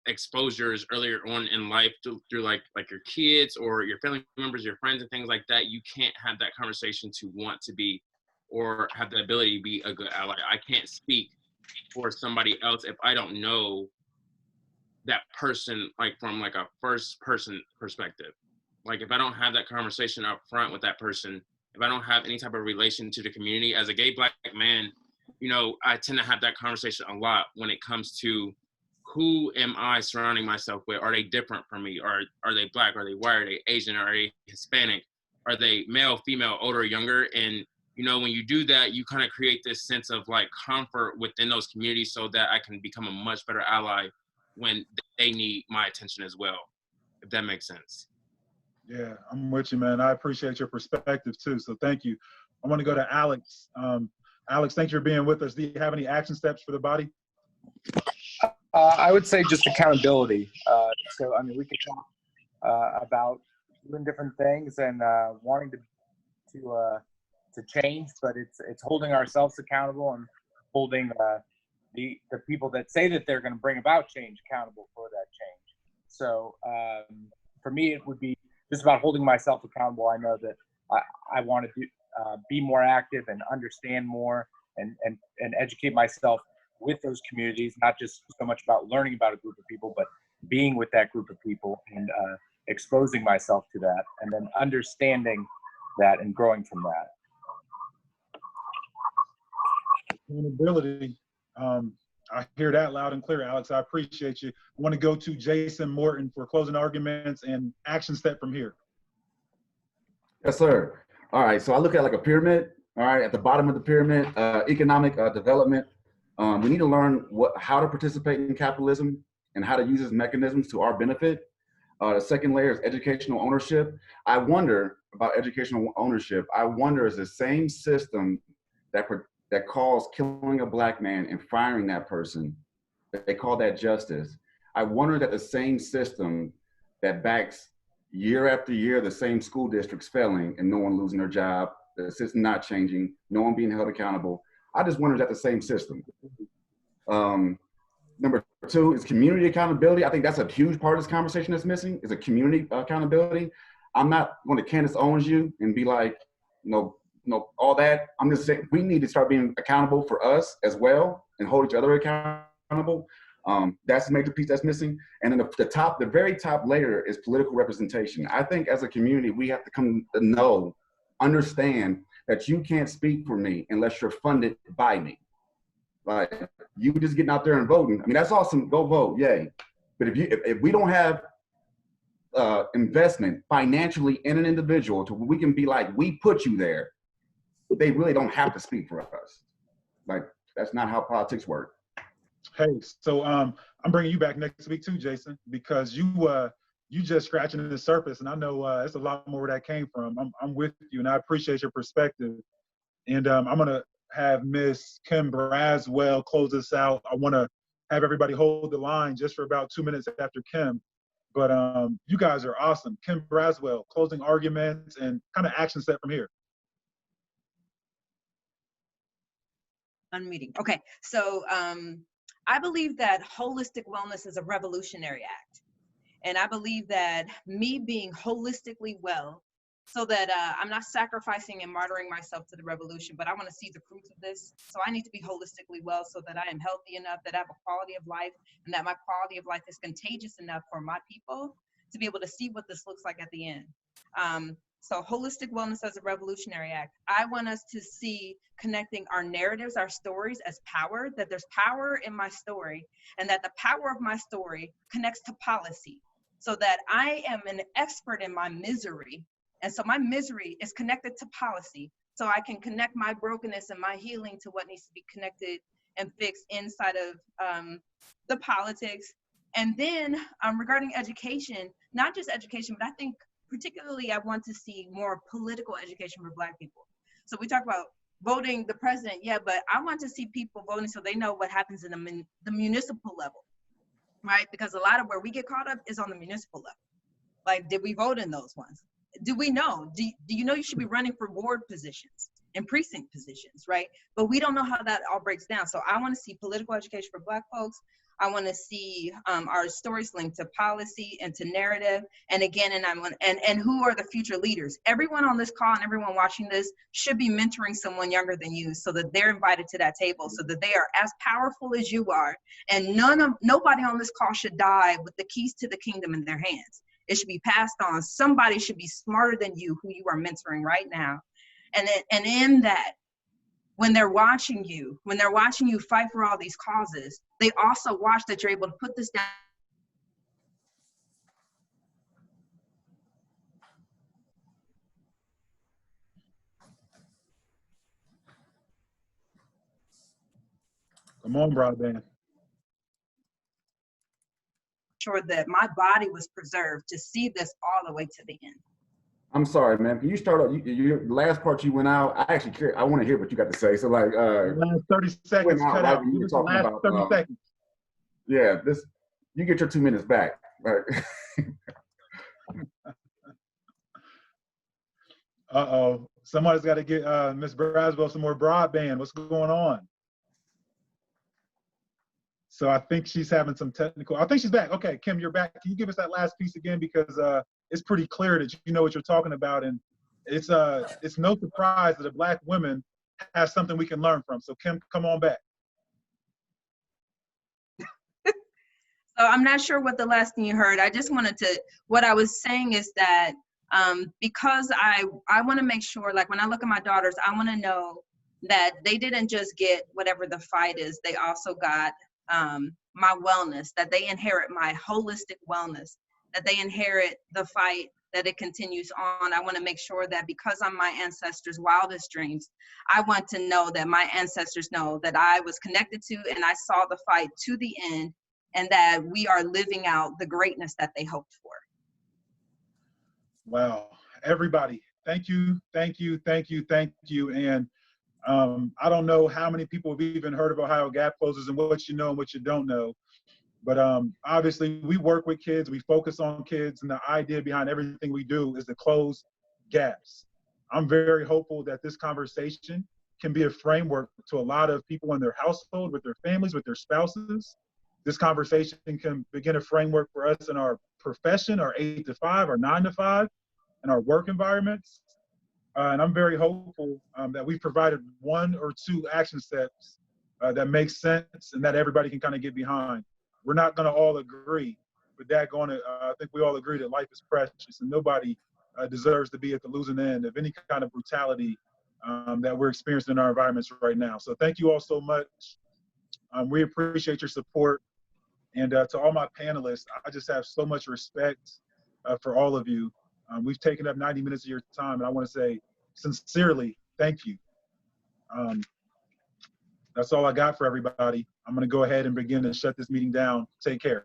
O: exposures earlier on in life through like your kids or your family members, your friends and things like that, you can't have that conversation to want to be or have the ability to be a good ally. I can't speak for somebody else if I don't know that person like from like a first person perspective. Like if I don't have that conversation up front with that person, if I don't have any type of relation to the community as a gay Black man, you know, I tend to have that conversation a lot when it comes to who am I surrounding myself with? Are they different from me? Are they Black? Are they white? Are they Asian? Are they Hispanic? Are they male, female, older, younger? And you know, when you do that, you kind of create this sense of like comfort within those communities so that I can become a much better ally when they need my attention as well, if that makes sense.
A: Yeah, I'm with you, man. I appreciate your perspective too, so thank you. I want to go to Alex. Alex, thanks for being with us. Do you have any action steps for the body?
M: I would say just accountability. So, I mean, we could talk about doing different things and wanting to change, but it's holding ourselves accountable and holding the people that say that they're going to bring about change accountable for that change. So for me, it would be just about holding myself accountable. I know that I want to be more active and understand more and educate myself with those communities, not just so much about learning about a group of people, but being with that group of people and exposing myself to that and then understanding that and growing from that.
A: Accountability. I hear that loud and clear, Alex. I appreciate you. I want to go to Jason Morton for closing arguments and action step from here.
E: Yes, sir. All right, so I look at like a pyramid. All right, at the bottom of the pyramid, economic development. We need to learn how to participate in capitalism and how to use its mechanisms to our benefit. The second layer is educational ownership. I wonder about educational ownership. I wonder is the same system that calls killing a Black man and firing that person, they call that justice. I wonder that the same system that backs year after year the same school districts failing and no one losing their job, the system not changing, no one being held accountable. I just wonder is that the same system. Number two is community accountability. I think that's a huge part of this conversation that's missing, is a community accountability. I'm not going to Candace Owens you and be like, all that. I'm just saying we need to start being accountable for us as well and hold each other accountable. That's the major piece that's missing. And then the very top layer is political representation. I think as a community, we have to come to understand that you can't speak for me unless you're funded by me. Like you just getting out there and voting. I mean, that's awesome. Go vote, yay. But if we don't have investment financially in an individual to where we can be like, we put you there, they really don't have to speak for us. Like that's not how politics work.
A: Hey, so I'm bringing you back next week too, Jason, because you just scratching the surface, and I know it's a lot more where that came from. I'm with you, and I appreciate your perspective. And I'm gonna have Miss Kim Braswell close this out. I want to have everybody hold the line just for about 2 minutes after Kim. But you guys are awesome. Kim Braswell, closing arguments and kind of action step from here.
C: Unmeeting. Okay, so I believe that holistic wellness is a revolutionary act. And I believe that me being holistically well, so that I'm not sacrificing and martyring myself to the revolution, but I want to see the fruits of this. So I need to be holistically well so that I am healthy enough, that I have a quality of life, and that my quality of life is contagious enough for my people to be able to see what this looks like at the end. So holistic wellness as a revolutionary act. I want us to see connecting our narratives, our stories as power, that there's power in my story, and that the power of my story connects to policy, so that I am an expert in my misery. And so my misery is connected to policy. so I can connect my brokenness and my healing to what needs to be connected and fixed inside of the politics. And then regarding education, not just education, but I think particularly I want to see more political education for Black people. So we talk about voting the president, yeah, but I want to see people voting so they know what happens in the municipal level, right? Because a lot of where we get caught up is on the municipal level. Like, did we vote in those ones? Do we know? Do you know you should be running for ward positions and precinct positions, right? But we don't know how that all breaks down. So I want to see political education for Black folks. I want to see our stories linked to policy and to narrative. And again, and who are the future leaders? Everyone on this call and everyone watching this should be mentoring someone younger than you so that they're invited to that table, so that they are as powerful as you are. And nobody on this call should die with the keys to the kingdom in their hands. It should be passed on. Somebody should be smarter than you who you are mentoring right now. And in that, when they're watching you fight for all these causes, they also watch that you're able to put this down.
A: Come on, broadband.
C: Sure that my body was preserved to see this all the way to the end.
E: I'm sorry, man. Can you start off? Your last part you went out. I actually care. I want to hear what you got to say. So, like,
A: last 30 seconds cut out.
E: You were talking
A: last
E: about
A: 30 seconds.
E: Yeah, you get your 2 minutes back. Right.
A: Uh-oh. Somebody's got to get Ms. Braswell some more broadband. What's going on? So I think she's having some technical. I think she's back. Okay, Kim, you're back. Can you give us that last piece again? Because it's pretty clear that you know what you're talking about, and it's no surprise that a Black woman has something we can learn from. So Kim, come on back.
C: So I'm not sure what the last thing you heard. I just wanted to, what I was saying is that because I want to make sure, like when I look at my daughters, I want to know that they didn't just get whatever the fight is, they also got my wellness, that they inherit my holistic wellness, that they inherit the fight, that it continues on. I want to make sure that because I'm my ancestors' wildest dreams, I want to know that my ancestors know that I was connected to and I saw the fight to the end, and that we are living out the greatness that they hoped for.
A: Wow. Everybody, thank you, thank you, thank you, thank you. And I don't know how many people have even heard of Ohio Gap Closers and what you know and what you don't know. But obviously, we work with kids, we focus on kids, and the idea behind everything we do is to close gaps. I'm very hopeful that this conversation can be a framework to a lot of people in their household, with their families, with their spouses. This conversation can begin a framework for us in our profession, our 8 to 5, our 9 to 5, and our work environments. And I'm very hopeful that we've provided 1 or 2 action steps that make sense and that everybody can kind of get behind. We're not going to all agree, but I think we all agree that life is precious and nobody deserves to be at the losing end of any kind of brutality that we're experiencing in our environments right now. So thank you all so much. We appreciate your support. And to all my panelists, I just have so much respect for all of you. We've taken up 90 minutes of your time, and I want to say sincerely, thank you. That's all I got for everybody. I'm going to go ahead and begin to shut this meeting down. Take care.